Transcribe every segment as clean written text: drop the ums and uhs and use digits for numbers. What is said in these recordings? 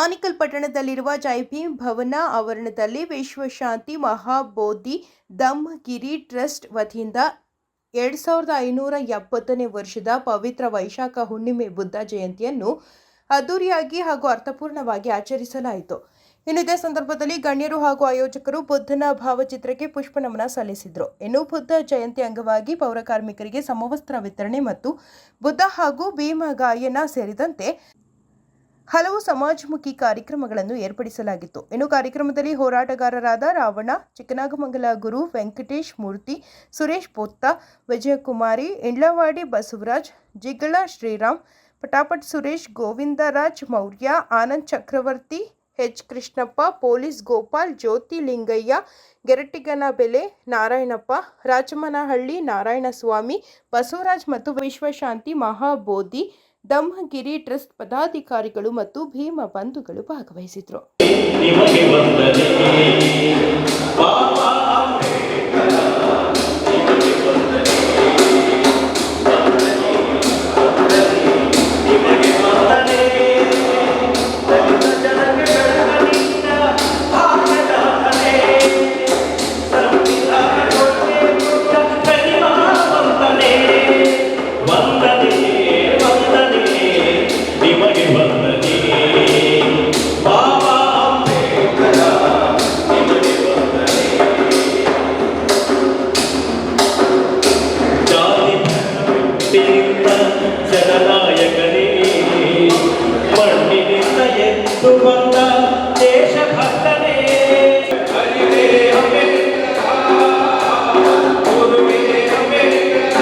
ಆನೇಕಲ್ ಪಟ್ಟಣದಲ್ಲಿರುವ ಜೈ ಭೀಮ್ ಭವನ ಆವರಣದಲ್ಲಿ ವಿಶ್ವಶಾಂತಿ ಮಹಾಬೋಧಿ ಧಮ್ಮಗಿರಿ ಟ್ರಸ್ಟ್ ವತಿಯಿಂದ 2570ನೇ ವರ್ಷದ ಪವಿತ್ರ ವೈಶಾಖ ಹುಣ್ಣಿಮೆ ಬುದ್ಧ ಜಯಂತಿಯನ್ನು ಅದ್ದೂರಿಯಾಗಿ ಹಾಗೂ ಅರ್ಥಪೂರ್ಣವಾಗಿ ಆಚರಿಸಲಾಯಿತು. ಇದೇ ಸಂದರ್ಭದಲ್ಲಿ ಗಣ್ಯರು ಹಾಗೂ ಆಯೋಜಕರು ಬುದ್ಧನ ಭಾವಚಿತ್ರಕ್ಕೆ ಪುಷ್ಪನಮನ ಸಲ್ಲಿಸಿದರು. ಇನ್ನು ಬುದ್ಧ ಜಯಂತಿ ಅಂಗವಾಗಿ ಪೌರ ಕಾರ್ಮಿಕರಿಗೆ ಸಮವಸ್ತ್ರ ವಿತರಣೆ ಮತ್ತು ಬುದ್ಧ ಹಾಗೂ ಭೀಮ ಗಾಯನ ಸೇರಿದಂತೆ ಹಲವು ಸಮಾಜಮುಖಿ ಕಾರ್ಯಕ್ರಮಗಳನ್ನು ಏರ್ಪಡಿಸಲಾಗಿತ್ತು. ಇನ್ನು ಕಾರ್ಯಕ್ರಮದಲ್ಲಿ ಹೋರಾಟಗಾರರಾದ ರಾವಣ, ಚಿಕ್ಕನಾಗಮಂಗಲ ಗುರು, ವೆಂಕಟೇಶ್ ಮೂರ್ತಿ, ಸುರೇಶ್ ಪೋತ್ತ, ವಿಜಯಕುಮಾರಿ, ಇಂಡ್ಲವಾಡಿ ಬಸವರಾಜ್, ಜಿಗಳ ಶ್ರೀರಾಮ್, ಪಟಾಪಟ್ ಸುರೇಶ್, ಗೋವಿಂದರಾಜ್ ಮೌರ್ಯ, ಆನಂದ್ ಚಕ್ರವರ್ತಿ, ಎಚ್ ಕೃಷ್ಣಪ್ಪ, ಪೊಲೀಸ್ ಗೋಪಾಲ್, ಜ್ಯೋತಿ ಲಿಂಗಯ್ಯ, ಗೆರಟಿಗನಬೆಲೆ ನಾರಾಯಣಪ್ಪ, ರಾಜಮನಹಳ್ಳಿ ನಾರಾಯಣಸ್ವಾಮಿ, ಬಸವರಾಜ್ ಮತ್ತು ವಿಶ್ವಶಾಂತಿ ಮಹಾಬೋಧಿ ಧಮ್ಮಗಿರಿ ಟ್ರಸ್ಟ್ ಪದಾಧಿಕಾರಿಗಳು ಮತ್ತು ಭೀಮ ಬಂಧುಗಳು ಭಾಗವಹಿಸಿದರು. ಜನನಾಯಕನೇ ಮಣ್ಣಿನಿಂದ ಎದ್ದು ಬಂದ ದೇಶಭಕ್ತನೇ ಅರಿವೇ ಅಂಬೇಡ್ಕರ ಗುರುವೇ ಅಂಬೇಡ್ಕರ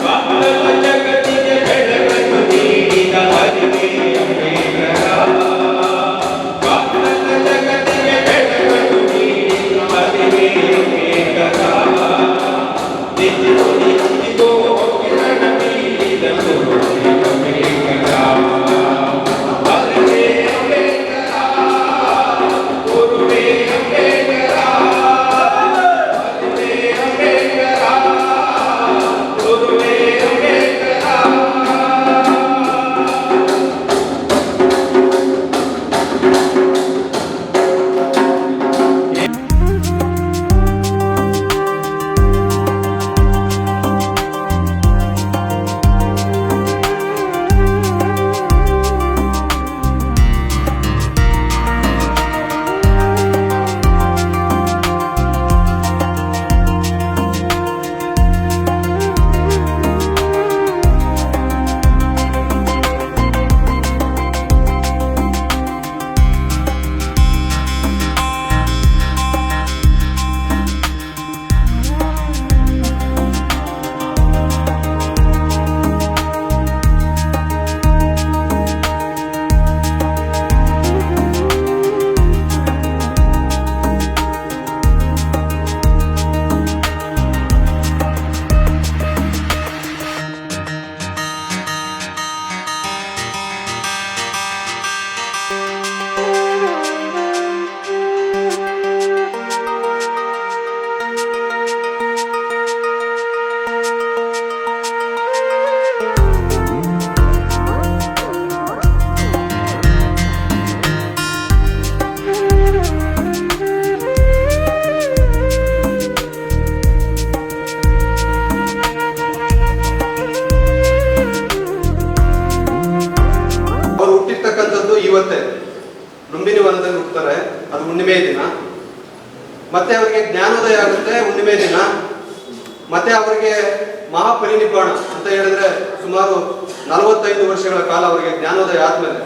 ಮಕ್ಕಳ ಜಗತ್ತಿಗೆ ಬೆಳಕನ್ನು ನೀಡಿದ ಅರಿವೇ ಅಂಬೇಡ್ಕರ ಮಕ್ಕಳ ಜಗತ್ತಿಗೆ ಬೆಳಕನ್ನು ನೀಡಿದ ಅರಿವೇ ಅಂಬೇಡ್ಕರ ಇವತ್ತೇ ಲುಂಬಿನಿ ವನದಲ್ಲಿ ಹುಟ್ಟುತ್ತಾರೆ, ಅದು ಹುಣ್ಣಿಮೆ ದಿನ. ಮತ್ತೆ ಅವರಿಗೆ ಜ್ಞಾನೋದಯ ಆಗುತ್ತೆ ಹುಣ್ಣಿಮೆ ದಿನ. ಮತ್ತೆ ಅವರಿಗೆ ಮಹಾಪರಿನಿಬ್ಬಾಣ ಅಂತ ಹೇಳಿದ್ರೆ ಸುಮಾರು 45 ವರ್ಷಗಳ ಕಾಲ ಅವರಿಗೆ ಜ್ಞಾನೋದಯ ಆದ್ಮೇಲೆ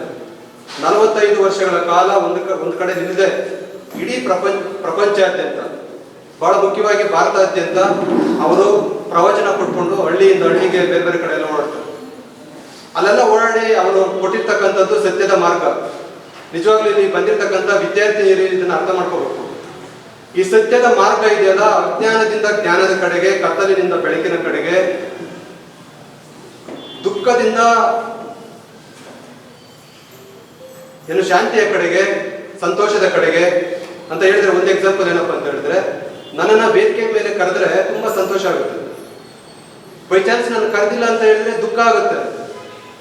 45 ವರ್ಷಗಳ ಕಾಲ ಒಂದು ಕಡೆ ನಿಲ್ಲದೆ ಇಡೀ ಪ್ರಪಂಚಾದ್ಯಂತ, ಬಹಳ ಮುಖ್ಯವಾಗಿ ಭಾರತಾದ್ಯಂತ ಅವರು ಪ್ರವಚನ ಕೊಟ್ಕೊಂಡು ಹಳ್ಳಿಯಿಂದ ಹಳ್ಳಿಗೆ ಬೇರೆ ಬೇರೆ ಕಡೆ ಎಲ್ಲ ಓಡಾಡ್ತಾರೆ. ಅಲ್ಲೆಲ್ಲ ಓಡಾಡಿ ಅವರು ಕೊಟ್ಟಿರ್ತಕ್ಕಂಥದ್ದು ಸತ್ಯದ ಮಾರ್ಗ. ನಿಜವಾಗ್ಲೂ ಇಲ್ಲಿ ಬಂದಿರತಕ್ಕಂಥ ವಿದ್ಯಾರ್ಥಿನಿಯರು ಇದನ್ನ ಅರ್ಥ ಮಾಡ್ಕೋಬೇಕು. ಈ ಸತ್ಯದ ಮಾರ್ಗ ಇದೆಯಲ್ಲ, ಅಜ್ಞಾನದಿಂದ ಜ್ಞಾನದ ಕಡೆಗೆ, ಕತ್ತಲಿನಿಂದ ಬೆಳಕಿನ ಕಡೆಗೆ, ದುಃಖದಿಂದ ಶಾಂತಿಯ ಕಡೆಗೆ, ಸಂತೋಷದ ಕಡೆಗೆ ಅಂತ ಹೇಳಿದ್ರೆ ಒಂದು ಎಕ್ಸಾಂಪಲ್ ಏನಪ್ಪಾ ಅಂತ ಹೇಳಿದ್ರೆ, ನನ್ನನ್ನ ವೇದಿಕೆ ಮೇಲೆ ಕರೆದ್ರೆ ತುಂಬಾ ಸಂತೋಷ ಆಗುತ್ತೆ. ಬೈ ಚಾನ್ಸ್ ನಾನು ಕರೆದಿಲ್ಲ ಅಂತ ಹೇಳಿದ್ರೆ ದುಃಖ ಆಗುತ್ತೆ.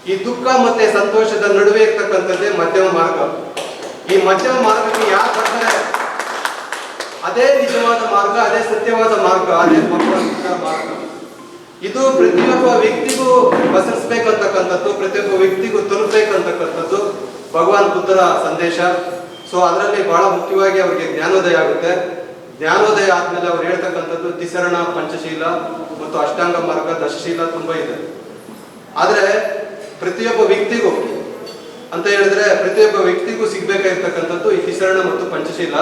ಈ ದುಃಖ ಮತ್ತೆ ಸಂತೋಷದ ನಡುವೆ ಇರ್ತಕ್ಕಂಥದ್ದೇ ಮಧ್ಯಮ ಮಾರ್ಗ. ಈ ಮಧ್ಯಮ ಮಾರ್ಗಕ್ಕೆ ಯಾರು ಬರ್ತಾರೆ ಅದೇ ನಿಜವಾದ ಮಾರ್ಗ, ಅದೇ ಸತ್ಯವಾದ ಮಾರ್ಗ, ಅದೇ ಭಗವಂತನ ಮಾರ್ಗ. ಇದು ಪ್ರತಿಯೊಬ್ಬ ವ್ಯಕ್ತಿಗೂ ಪಸರಿಸ್ಬೇಕಂತಕ್ಕಂಥದ್ದು, ಪ್ರತಿಯೊಬ್ಬ ವ್ಯಕ್ತಿಗೂ ತಲುಪಬೇಕಂತಕ್ಕಂಥದ್ದು ಭಗವಾನ್ ಬುದ್ಧರ ಸಂದೇಶ. ಸೊ ಅದರಲ್ಲಿ ಬಹಳ ಮುಖ್ಯವಾಗಿ ಅವರಿಗೆ ಜ್ಞಾನೋದಯ ಆಗುತ್ತೆ. ಜ್ಞಾನೋದಯ ಆದ್ಮೇಲೆ ಅವ್ರು ಹೇಳ್ತಕ್ಕಂಥದ್ದು ತಿಸರಣ, ಪಂಚಶೀಲ ಮತ್ತು ಅಷ್ಟಾಂಗ ಮಾರ್ಗ, ದಶಶೀಲ ತುಂಬಾ ಇದೆ. ಆದ್ರೆ ಪ್ರತಿಯೊಬ್ಬ ವ್ಯಕ್ತಿಗೂ ಅಂತ ಹೇಳಿದ್ರೆ ಪ್ರತಿಯೊಬ್ಬ ವ್ಯಕ್ತಿಗೂ ಸಿಗ್ಬೇಕಾಗಿರ್ತಕ್ಕಂಥದ್ದು ಈ ತಿಸರಣ ಮತ್ತು ಪಂಚಶೀಲ.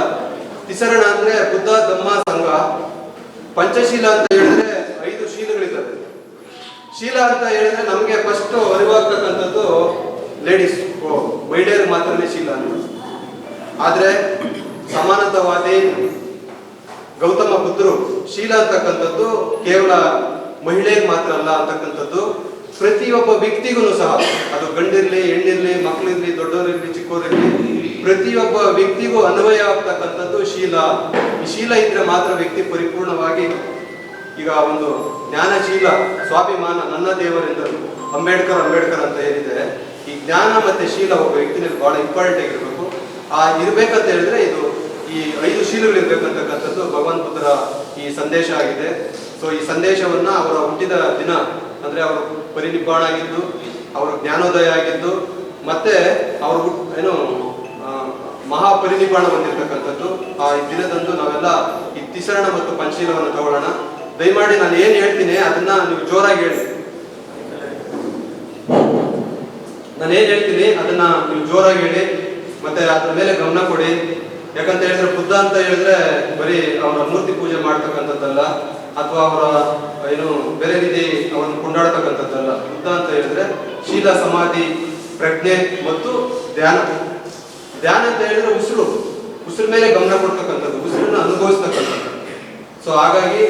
ತಿಸರಣ ಅಂದ್ರೆ ಬುದ್ಧ, ಧಮ್ಮ, ಸಂಘ. ಪಂಚಶೀಲ ಅಂತ ಹೇಳಿದ್ರೆ 5 ಶೀಲಗಳಿದ್ದಾವೆ. ಶೀಲ ಅಂತ ಹೇಳಿದ್ರೆ ನಮಗೆ ಫಸ್ಟ್ ಅರಿವಾಗ್ತಕ್ಕಂಥದ್ದು ಲೇಡೀಸ್, ಮಹಿಳೆಯರು ಮಾತ್ರನೇ ಶೀಲ ಅಂತ. ಆದ್ರೆ ಸಮಾನತಾವಾದಿ ಗೌತಮ ಬುದ್ಧರು ಶೀಲ ಅಂತಕ್ಕಂಥದ್ದು ಕೇವಲ ಮಹಿಳೆಯರಿಗೆ ಮಾತ್ರ ಅಲ್ಲ ಅಂತಕ್ಕಂಥದ್ದು, ಪ್ರತಿಯೊಬ್ಬ ವ್ಯಕ್ತಿಗೂ ಸಹ, ಅದು ಗಂಡಿರ್ಲಿ, ಹೆಣ್ಣಿರ್ಲಿ, ಮಕ್ಕಳಿರ್ಲಿ, ದೊಡ್ಡವರಿರ್ಲಿ, ಚಿಕ್ಕವರಿರ್ಲಿ, ಪ್ರತಿಯೊಬ್ಬ ವ್ಯಕ್ತಿಗೂ ಅನ್ವಯ ಆಗ್ತಕ್ಕಂಥದ್ದು ಶೀಲ. ಈ ಶೀಲ ಇದ್ರೆ ಮಾತ್ರ ವ್ಯಕ್ತಿ ಪರಿಪೂರ್ಣವಾಗಿ, ಈಗ ಒಂದು ಜ್ಞಾನಶೀಲ, ಸ್ವಾಭಿಮಾನ, ನನ್ನ ದೇವರೆಂದರು, ಅಂಬೇಡ್ಕರ್ ಅಂತ ಏನಿದೆ, ಈ ಜ್ಞಾನ ಮತ್ತೆ ಶೀಲ ಒಬ್ಬ ವ್ಯಕ್ತಿನಲ್ಲಿ ಬಹಳ ಇಂಪಾರ್ಟೆಂಟ್ ಆಗಿರ್ಬೇಕು. ಇರ್ಬೇಕಂತ ಹೇಳಿದ್ರೆ ಇದು ಈ 5 ಶೀಲಗಳು ಇರ್ಬೇಕಂತಕ್ಕಂಥದ್ದು ಭಗವಾನ್ ಬುದ್ಧರ ಈ ಸಂದೇಶ ಆಗಿದೆ. ಸೊ ಈ ಸಂದೇಶವನ್ನ ಅವರ ಹುಟ್ಟಿದ ದಿನ ಅಂದ್ರೆ ಅವರು ಪರಿನಿಬ್ಬಾಣ ಆಗಿದ್ದು, ಅವರು ಜ್ಞಾನೋದಯ ಆಗಿದ್ದು, ಮತ್ತೆ ಅವರು ಏನು ಮಹಾಪರಿನಿಬ್ಬಾಣ ಹೊಂದಿರತಕ್ಕಂಥದ್ದು ಆ ದಿನದಂದು ನಾವೆಲ್ಲ ಈ ತಿಸರಣ ಮತ್ತು ಪಂಚಶೀಲವನ್ನು ತಗೊಳ್ಳೋಣ. ದಯಮಾಡಿ ನಾನು ಏನ್ ಹೇಳ್ತೀನಿ ಅದನ್ನ ನೀವು ಜೋರಾಗಿ ಹೇಳಿ. ನಾನು ಏನ್ ಹೇಳ್ತೀನಿ ಅದನ್ನ ನೀವು ಜೋರಾಗಿ ಹೇಳಿ, ಮತ್ತೆ ಅದ್ರ ಮೇಲೆ ಗಮನ ಕೊಡಿ. ಯಾಕಂತ ಹೇಳಿದ್ರೆ ಬುದ್ಧ ಅಂತ ಹೇಳಿದ್ರೆ ಬರೀ ಅವರ ಮೂರ್ತಿ ಪೂಜೆ ಮಾಡ್ತಕ್ಕಂಥದ್ದಲ್ಲ, ಅಥವಾ ಅವರ ಏನು ಬೇರೆ ರೀತಿ ಅವರನ್ನು ಕೊಂಡಾಡ್ತಕ್ಕಂಥದ್ದಲ್ಲ. ಬುದ್ಧ ಅಂತ ಹೇಳಿದ್ರೆ ಶೀಲ, ಸಮಾಧಿ, ಪ್ರಜ್ಞೆ ಮತ್ತು ಧ್ಯಾನ. ಧ್ಯಾನ ಅಂತ ಹೇಳಿದ್ರೆ ಉಸಿರು ಮೇಲೆ ಗಮನ ಕೊಡ್ತಕ್ಕಂಥದ್ದು, ಉಸಿರನ್ನು ಅನುಭವಿಸ್ತಕ್ಕಂಥದ್ದು. ಸೊ ಹಾಗಾಗಿ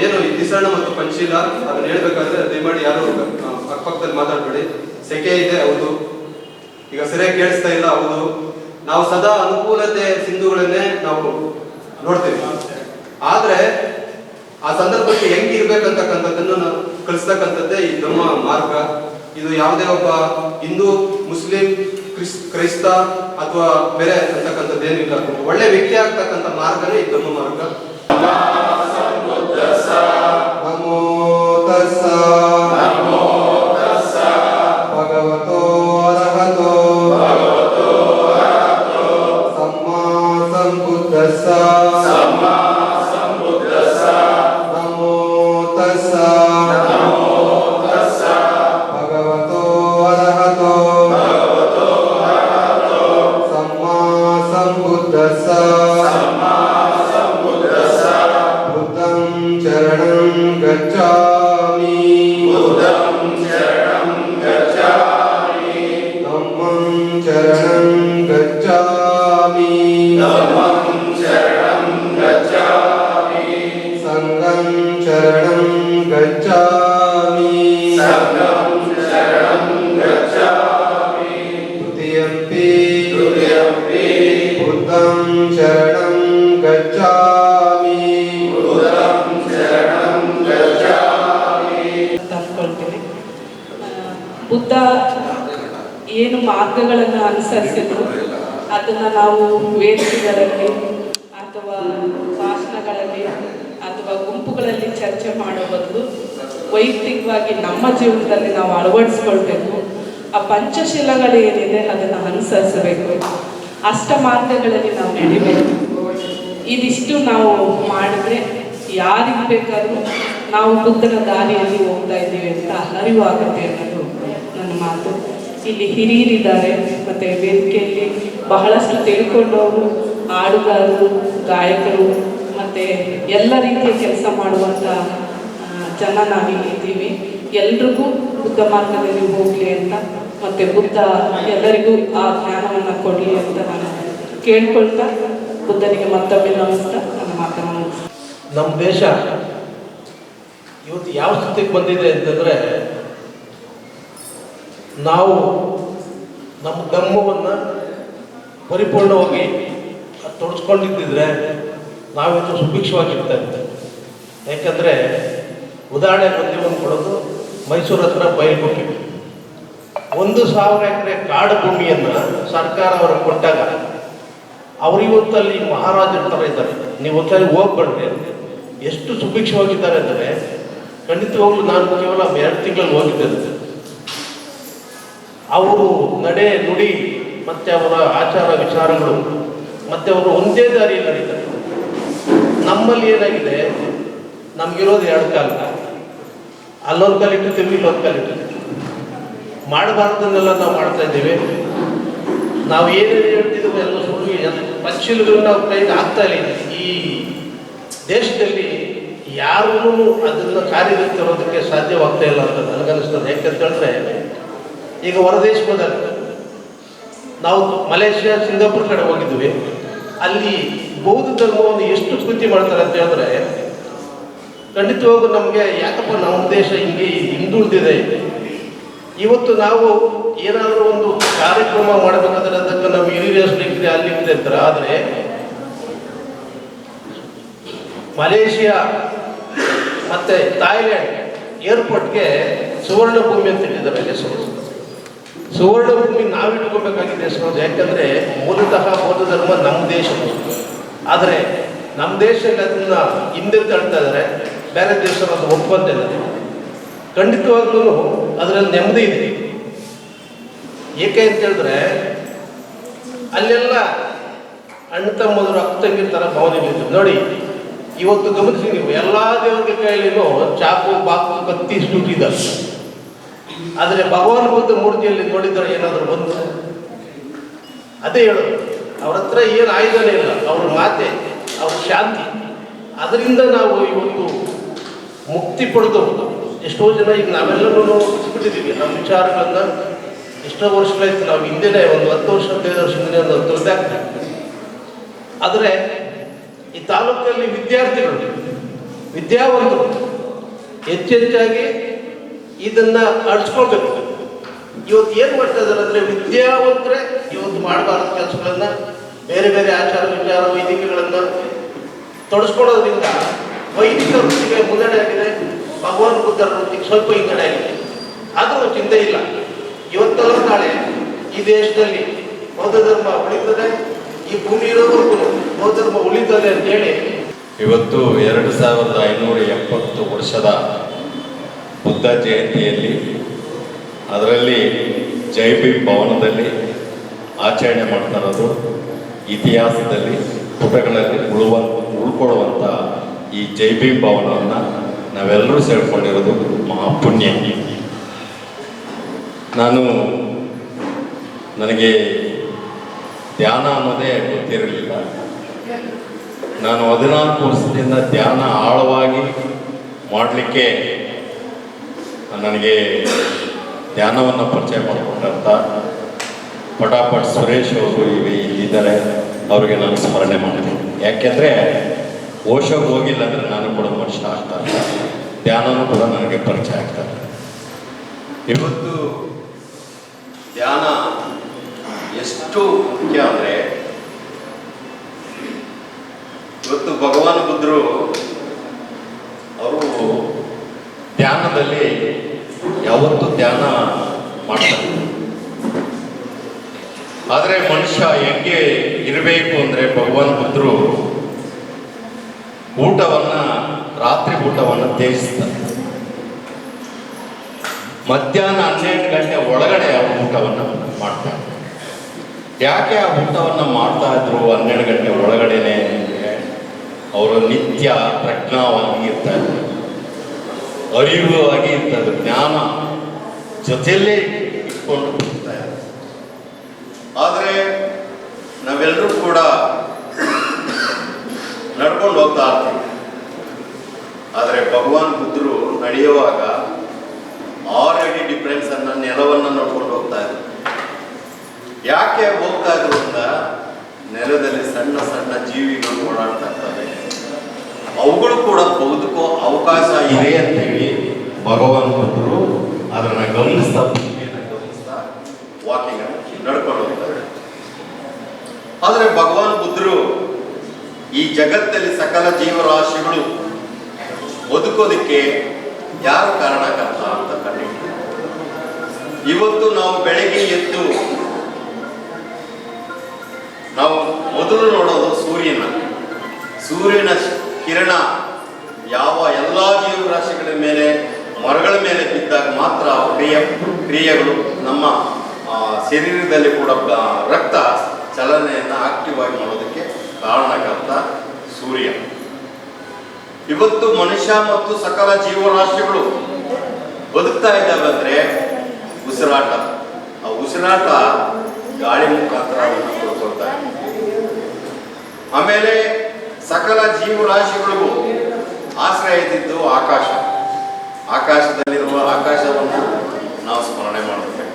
ಏನು ಈ ತಿಸರಣ ಮತ್ತು ಪಂಚಶೀಲ ಅದನ್ನ ಹೇಳ್ಬೇಕಾದ್ರೆ ದಯಮಾಡಿ ಯಾರು ಅಕ್ಕಪಕ್ಕದಲ್ಲಿ ಮಾತಾಡ್ಬೇಡಿ. ಸೆಕೆ ಇದೆ, ಹೌದು. ಈಗ ಸರಿಯಾಗಿ ಕೇಳಿಸ್ತಾ ಇಲ್ಲ, ಹೌದು. ನಾವು ಸದಾ ಅನುಕೂಲತೆ ಸಿಂಧುಗಳನ್ನೇ ನಾವು ನೋಡ್ತೇವೆ. ಆದ್ರೆ ಆ ಸಂದರ್ಭಕ್ಕೆ ಹೆಂಗಿರ್ಬೇಕಂತಕ್ಕಂಥದ್ದನ್ನು ನಾವು ಕಲಿಸ್ತಕ್ಕಂಥದ್ದೇ ಈ ಧಮ್ಮ ಮಾರ್ಗ. ಇದು ಯಾವುದೇ ಒಬ್ಬ ಹಿಂದೂ, ಮುಸ್ಲಿಂ, ಕ್ರೈಸ್ತ ಅಥವಾ ಬೇರೆ ಅಂತಕ್ಕಂಥದ್ದು ಏನಿಲ್ಲ. ಒಳ್ಳೆ ವ್ಯಕ್ತಿ ಆಗ್ತಕ್ಕಂಥ ಮಾರ್ಗನೇ ಈ ಧಮ್ಮ ಮಾರ್ಗ. ನಮೋ ತಸ್ಸ ಭಗವತೋ ಅರ್ಹತೋ ಸಮ್ಮಾ ಸಂಬುದ್ಧಸ್ಸ. ನಮೋ ತಸ್ಸ ಭಗವತೋ ಅರ್ಹತೋ ಸಮ್ಮಾ ಸಂಬುದ್ಧಸ್ಸ. ಬುದ್ಧಂ ಶರಣಂ ಗಚ್ಛಾಮಿ, ಧಮ್ಮಂ ಶರಣಂ ಗಚ್ಛಾಮಿ, ಸಂಘಂ ಶರಣಂ ಗಚ್ಛಾಮಿ, ತೃತೀಯಂಪಿ ಬುದ್ಧಂ ಶರಣಂ ಗಚ್ಛಾಮಿ. ಅಂದ್ಕೊಳ್ತೀನಿ. ಬುದ್ಧ ಏನು ಮಾರ್ಗಗಳನ್ನು ಅನುಸರಿಸಿದ್ರು ಅದನ್ನು ನಾವು ವೇದಿಕೆಗಳಲ್ಲಿ ಅಥವಾ ಭಾಷಣಗಳಲ್ಲಿ ಅಥವಾ ಗುಂಪುಗಳಲ್ಲಿ ಚರ್ಚೆ ಮಾಡೋ ಬದಲು ವೈಯಕ್ತಿಕವಾಗಿ ನಮ್ಮ ಜೀವನದಲ್ಲಿ ನಾವು ಅಳವಡಿಸ್ಕೊಳ್ಬೇಕು. ಆ ಪಂಚಶೀಲಗಳೇನಿದೆ ಅದನ್ನು ಅನುಸರಿಸಬೇಕು. ಅಷ್ಟ ಮಾರ್ಗಗಳಲ್ಲಿ ನಾವು ನಡಿಬೇಕು. ಇದಿಷ್ಟು ನಾವು ಮಾಡಿದ್ರೆ ಯಾರಿಗೆ ಬೇಕಾದರೂ ನಾವು ಬುದ್ಧನ ದಾರಿಯಲ್ಲಿ ಹೋಗ್ತಾ ಇದ್ದೀವಿ ಅಂತ ಅರಿವಾಗುತ್ತೆ ಅನ್ನೋದು ನನ್ನ ಮಾತು. ಇಲ್ಲಿ ಹಿರಿಯರಿದ್ದಾರೆ, ಮತ್ತು ವೇದಿಕೆಯಲ್ಲಿ ಬಹಳಷ್ಟು ತಿಳ್ಕೊಂಡವರು, ಹಾಡುಗಾರರು, ಗಾಯಕರು, ಮತ್ತು ಎಲ್ಲ ರೀತಿಯ ಕೆಲಸ ಮಾಡುವಂಥ ಜನ ನಾವಿಲ್ಲಿದ್ದೀವಿ. ಎಲ್ರಿಗೂ ಬುದ್ಧ ಮಾರ್ಗದಲ್ಲಿ ಹೋಗಲಿ ಅಂತ, ಮತ್ತು ಬುದ್ಧ ಎಲ್ಲರಿಗೂ ಆ ಜ್ಞಾನವನ್ನು ಕೊಡಲಿ ಅಂತ ನಾನು ಕೇಳ್ಕೊಳ್ತಾ ಬುದ್ಧನಿಗೆ ಮತ್ತೊಮ್ಮೆ ನಮಸ್ಕಾರ. ನನ್ನ ಮಾತನ್ನು ಮುಗಿಸ್ತೀನಿ. ನಮ್ಮ ದೇಶ ಇವತ್ತು ಯಾವ ಸ್ಥಿತಿಗೆ ಬಂದಿದೆ ಅಂತಂದರೆ, ನಾವು ನಮ್ಮ ಧರ್ಮವನ್ನು ಪರಿಪೂರ್ಣವಾಗಿ ತೊಡಸ್ಕೊಂಡಿದ್ದಿದ್ರೆ ನಾವಿವತ್ತು ಸುಭಿಕ್ಷವಾಗಿರ್ತಾ ಇದ್ದೆ. ಯಾಕಂದರೆ ಉದಾಹರಣೆ ಒಂದು ಕೊಡೋದು, ಮೈಸೂರು ಹತ್ರ ಬೈಲ್ಗುಪ್ಪೆ 1,000 ಎಕರೆ ಕಾಡು ಭೂಮಿಯನ್ನು ಸರ್ಕಾರ ಅವ್ರಿಗೆ ಕೊಟ್ಟಾಗ ಅವ್ರು ಇವತ್ತಲ್ಲಿ ಮಹಾರಾಜರ ಥರ ಇದ್ದಾರೆ. ನೀವು ಒಂದ್ಸರಿ ಹೋಗ್ಬಂಡ್ರೆ ಎಷ್ಟು ಸುಭಿಕ್ಷವಾಗಿದ್ದಾರೆ ಅಂದರೆ, ಖಂಡಿತವಾಗ್ಲೂ ನಾನು ಕೇವಲ 2 ತಿಂಗಳಲ್ಲಿ ಹೋಗಿದ್ದೆ. ಅವರು ನಡೆ ನುಡಿ ಮತ್ತು ಅವರ ಆಚಾರ ವಿಚಾರಗಳು ಮತ್ತು ಅವರು ಒಂದೇ ದಾರಿಯಲ್ಲಿ ನಡೀತಾರೆ. ನಮ್ಮಲ್ಲಿ ಏನಾಗಿದೆ, ನಮಗಿರೋದು 2 ಕಾಲ, ಅಲ್ಲೊಂದು ಕಾಲ ಇಟ್ಟಿರ್ತೀವಿ, ಇಲ್ಲೊಂದು ಕಾಲ ಇಟ್ಟಿರ್ತೀವಿ. ಮಾಡಬಾರ್ದನ್ನೆಲ್ಲ ನಾವು ಮಾಡ್ತಾ ಇದ್ದೀವಿ. ನಾವು ಏನೇನು ಹೇಳ್ತಿದ್ದೀವಿ ಎಲ್ಲ ಸುಳ್ಳು ಪಂಚಶೀಲಗಳು ನಾವು ಕೈಗೆ ಆಗ್ತಾ ಇಲ್ಲ. ಈ ದೇಶದಲ್ಲಿ ಯಾರೂ ಅದನ್ನು ಕಾರ್ಯದಲ್ಲಿ ತರೋದಕ್ಕೆ ಸಾಧ್ಯವಾಗ್ತಾ ಇಲ್ಲ ಅಂತ ನನಗನ್ನಿಸ್ತದೆ. ಯಾಕಂತ ಹೇಳಿದ್ರೆ, ಈಗ ಹೊರದೇಶ ಹೋದಾಗ ನಾವು ಮಲೇಷ್ಯಾ, ಸಿಂಗಾಪುರ್ ಕಡೆ ಹೋಗಿದ್ವಿ. ಅಲ್ಲಿ ಬೌದ್ಧ ಧರ್ಮವನ್ನು ಎಷ್ಟು ಪ್ರೀತಿ ಮಾಡ್ತಾರೆ ಅಂತ ಹೇಳಿದ್ರೆ, ಖಂಡಿತವಾಗೂ ನಮಗೆ ಯಾಕಪ್ಪ ನಮ್ಮ ದೇಶ ಹಿಂಗೆ ಹಿಂದುಳಿದಿದೆ. ಇವತ್ತು ನಾವು ಏನಾದರೂ ಒಂದು ಕಾರ್ಯಕ್ರಮ ಮಾಡಬೇಕಾದ್ರೆ ಅದಕ್ಕೆ ನಾವು ಯೂನಿವರ್ಸಿಟಿ ಅಲ್ಲಿದೆ ಅಂತಾರೆ. ಆದರೆ ಮಲೇಷಿಯಾ ಮತ್ತು ಥಾಯ್ಲ್ಯಾಂಡ್ ಏರ್ಪೋರ್ಟ್ಗೆ ಸುವರ್ಣ ಭೂಮಿ ಅಂತ ಇಟ್ಟಿದ್ದಾರೆ ಹೆಸರು. ಸುವರ್ಣ ಭೂಮಿ ನಾವು ಇಟ್ಕೋಬೇಕಾಗಿದೆ ಹೆಸರು. ಯಾಕಂದರೆ ಮೂಲತಃ ಬೌದ್ಧ ಧರ್ಮ ನಮ್ಮ ದೇಶದ್ದು. ಆದರೆ ನಮ್ಮ ದೇಶದಲ್ಲಿ ಅದನ್ನು ಹಿಂದೆ ತಳ್ತಾ ಇದ್ದಾರೆ, ಬೇರೆ ದೇಶರು ಅದು ಒಪ್ಪಂದಿಲ್ಲ. ಖಂಡಿತವಾಗ್ಲೂ ಅದರಲ್ಲಿ ನೆಮ್ಮದಿ ಇದೆ. ಏಕೆ ಅಂತ ಹೇಳಿದ್ರೆ, ಅಲ್ಲೆಲ್ಲ ಅಣ್ಣ ತಮ್ಮದ್ರು ಅಕ್ಕ ತಂಗಿರ ಥರ ಭಾವನೆಗಳಿದ್ದು ನೋಡಿ. ಇವತ್ತು ಗಮನಿಸಿ ನೀವು, ಎಲ್ಲ ದೇವರ ಕೈಯಲ್ಲಿನೂ ಚಾಕು, ಬಾಕು, ಕತ್ತಿ ಇಟ್ಟಿದ್ದಾರೆ. ಆದರೆ ಭಗವಾನ್ ಬುದ್ಧ ಮೂರ್ತಿಯಲ್ಲಿ ನೋಡಿದರೆ ಏನಾದರೂ ಬಂದು ಅದೇ ಹೇಳೋದು, ಅವ್ರ ಹತ್ರ ಏನು ಆಯುಧನೇ ಇಲ್ಲ, ಅವ್ರ ಮಾತೆ, ಅವ್ರ ಶಾಂತಿ. ಅದರಿಂದ ನಾವು ಇವತ್ತು ಮುಕ್ತಿ ಪಡೆದು ಎಷ್ಟೋ ಜನ ಈಗ ನಾವೆಲ್ಲರೂ ಬಿಟ್ಟಿದ್ದೀವಿ ನಮ್ಮ ವಿಚಾರಗಳನ್ನ. ಎಷ್ಟೋ ವರ್ಷಗಳಾಯ್ತು, ನಾವು ಹಿಂದೆನೇ ಒಂದು 10 ವರ್ಷ 15 ವರ್ಷದಿಂದ ಒಂದು ತೊರೆದಾಗ್ತೀವಿ. ಆದರೆ ಈ ತಾಲೂಕಲ್ಲಿ ವಿದ್ಯಾರ್ಥಿಗಳು, ವಿದ್ಯಾವಂತರು ಹೆಚ್ಚೆಚ್ಚಾಗಿ ಇದನ್ನು ಅಳಿಸ್ಕೊಳ್ಬೇಕು. ಇವತ್ತು ಏನು ಮಾಡ್ತಾ ಇದ್ದಾರೆ ಅಂದರೆ, ವಿದ್ಯಾವಂತರೇ ಇವತ್ತು ಮಾಡಬಾರ್ದು ಕೆಲಸಗಳನ್ನು, ಬೇರೆ ಬೇರೆ ಆಚಾರ ವಿಚಾರ ವೈದಿಕಗಳನ್ನು ತೊಡಸ್ಕೊಳ್ಳೋದ್ರಿಂದ ವೈದಿಕ ವೃತ್ತಿಗೆ ಮುನ್ನಡೆ ಆಗಿದೆ, ಭಗವಾನ್ ಬುದ್ಧರ ವೃತ್ತಿಗೆ ಸ್ವಲ್ಪ ಹಿನ್ನಡೆ ಆಗಿದೆ. ಆದರೂ ಚಿಂತೆ ಇಲ್ಲ. ಇವತ್ತಲ್ಲ ನಾಳೆ ಈ ದೇಶದಲ್ಲಿ ಬೌದ್ಧ ಧರ್ಮ ಉಳಿತದೆ, ಈ ಭೂಮಿ ಇರೋವರೆಗೂ ಬೌದ್ಧ ಧರ್ಮ ಉಳಿತದೆ ಅಂತೇಳಿ ಇವತ್ತು 2570 ವರ್ಷದ ಬುದ್ಧ ಜಯಂತಿಯಲ್ಲಿ, ಅದರಲ್ಲಿ ಜೈ ಭೀಮ್ ಭವನದಲ್ಲಿ ಆಚರಣೆ ಮಾಡ್ತಾ ಇರೋದು ಇತಿಹಾಸದಲ್ಲಿ ಪುಟಗಳಲ್ಲಿ ಉಳ್ಕೊಳ್ಳುವಂಥ ಈ ಜೈ ಭೀಮ್ ಭವನವನ್ನು ನಾವೆಲ್ಲರೂ ಸೇರ್ಕೊಂಡಿರೋದು ಮಹಾಪುಣ್ಯ. ನನಗೆ ಧ್ಯಾನ ಅನ್ನೋದೇ ಗೊತ್ತಿರಲಿಲ್ಲ. ನಾನು 14 ವರ್ಷದಿಂದ ಧ್ಯಾನ ಆಳವಾಗಿ ಮಾಡಲಿಕ್ಕೆ ನನಗೆ ಧ್ಯಾನವನ್ನು ಪರಿಚಯ ಮಾಡಿಕೊಟ್ಟಂಥ ಪಟಾಪಟ್ ಸುರೇಶ್ ಅವರು ಇಲ್ಲಿದ್ದಾರೆ. ಅವರಿಗೆ ನಾನು ಸ್ಮರಣೆ ಮಾಡ್ತೀನಿ. ಯಾಕೆಂದರೆ ಓಶೋಗೆ ಹೋಗಿಲ್ಲ ಅಂದರೆ ನಾನು ಕೂಡ ಮನುಷ್ಯ ಆಗ್ತಾರೆ, ಧ್ಯಾನನೂ ಕೂಡ ನನಗೆ ಪರಿಚಯ ಆಗ್ತಾರೆ. ಇವತ್ತು ಧ್ಯಾನ ಎಷ್ಟು ಮುಖ್ಯ ಅಂದರೆ, ಇವತ್ತು ಭಗವಾನ್ ಬುದ್ಧರು ಅವರು ಧ್ಯಾನದಲ್ಲಿ ಯಾವತ್ತೂ ಧ್ಯಾನ ಮಾಡ್ತಾರೆ. ಆದರೆ ಮನುಷ್ಯ ಹೆಂಗೆ ಇರಬೇಕು ಅಂದರೆ, ಭಗವಾನ್ ಬುದ್ಧರು ರಾತ್ರಿ ಊಟವನ್ನು ತ್ಯಜಿಸ್ತಾರೆ. ಮಧ್ಯಾಹ್ನ 12 ಗಂಟೆ ಒಳಗಡೆ ಅವರು ಊಟವನ್ನು ಮಾಡ್ತಾರೆ. ಯಾಕೆ ಆ ಊಟವನ್ನು ಮಾಡ್ತಾ ಇದ್ರು 12 ಗಂಟೆ ಒಳಗಡೆನೆ ಅಂದರೆ, ಅವರು ನಿತ್ಯ ಪ್ರಜ್ಞಾವಾಗಿ ಇರ್ತಾರೆ, ಅರಿವಾಗಿ ಇರ್ತಾರೆ, ಜ್ಞಾನ ಜೊತೆಯಲ್ಲೇ ಇಟ್ಕೊಂಡು ಹೋಗ್ತಾರೆ. ಆದರೆ ನಾವೆಲ್ಲರೂ ಕೂಡ ನಡ್ಕೊಂಡು ಹೋಗ್ತಾ ಇರ್ತೀವಿ. ಆದರೆ ಭಗವಾನ್ ಬುದ್ಧರು ನಡೆಯುವಾಗ 6 ಅಡಿ ಡಿಫ್ರೆನ್ಸನ್ನು, ನೆಲವನ್ನು ನೋಡ್ಕೊಂಡು ಹೋಗ್ತಾ ಇದ್ರು. ಯಾಕೆ ಹೋಗ್ತಾ ಇದ್ರು ಅಂತ, ನೆಲದಲ್ಲಿ ಸಣ್ಣ ಸಣ್ಣ ಜೀವಿಗಳು ಓಡಾಡ್ತಾ ಇರ್ತವೆ, ಅವುಗಳು ಕೂಡ ಬದುಕೋ ಅವಕಾಶ ಇದೆ ಅಂತೇಳಿ ಭಗವಾನ್ ಬುದ್ಧರು ಅದನ್ನು ಗಮನಿಸ್ತಾ ವಾಕಿಂಗ್ ನಡ್ಕೊಂಡು ಹೋಗ್ತಾರೆ. ಆದರೆ ಭಗವಾನ್ ಬುದ್ಧರು ಈ ಜಗತ್ತಲ್ಲಿ ಸಕಲ ಜೀವರಾಶಿಗಳು ಬದುಕೋದಕ್ಕೆ ಯಾರು ಕಾರಣಕರ್ತ ಅಂತ ಕಂಡಿದ್ದಾರೆ. ಇವತ್ತು ನಾವು ಬೆಳಗ್ಗೆ ಎದ್ದು ನಾವು ಮೊದಲು ನೋಡೋದು ಸೂರ್ಯನ ಕಿರಣ ಯಾವ ಎಲ್ಲ ಜೀವರಾಶಿಗಳ ಮೇಲೆ, ಮರಗಳ ಮೇಲೆ ಬಿದ್ದಾಗ ಮಾತ್ರ ಕ್ರಿಯೆಗಳು ನಮ್ಮ ಶರೀರದಲ್ಲಿ ಕೂಡ ರಕ್ತ ಚಲನೆಯನ್ನು ಆಕ್ಟಿವ್ ಆಗಿ ಮಾಡೋದಕ್ಕೆ ಕಾರಣಕರ್ತ ಸೂರ್ಯ. ಇವತ್ತು ಮನುಷ್ಯ ಮತ್ತು ಸಕಲ ಜೀವರಾಶಿಗಳು ಬದುಕ್ತಾ ಇದ್ದಾವೆ ಅಂದರೆ ಉಸಿರಾಟ. ಆ ಉಸಿರಾಟ ಗಾಳಿ ಮುಖಾಂತರ ಕೊಡ್ತಾರೆ. ಆಮೇಲೆ ಸಕಲ ಜೀವರಾಶಿಗಳಿಗೂ ಆಶ್ರಯ ಇದ್ದಿದ್ದು ಆಕಾಶದಲ್ಲಿರುವ ಆಕಾಶವನ್ನು ನಾವು ಸ್ಮರಣೆ ಮಾಡಬೇಕು.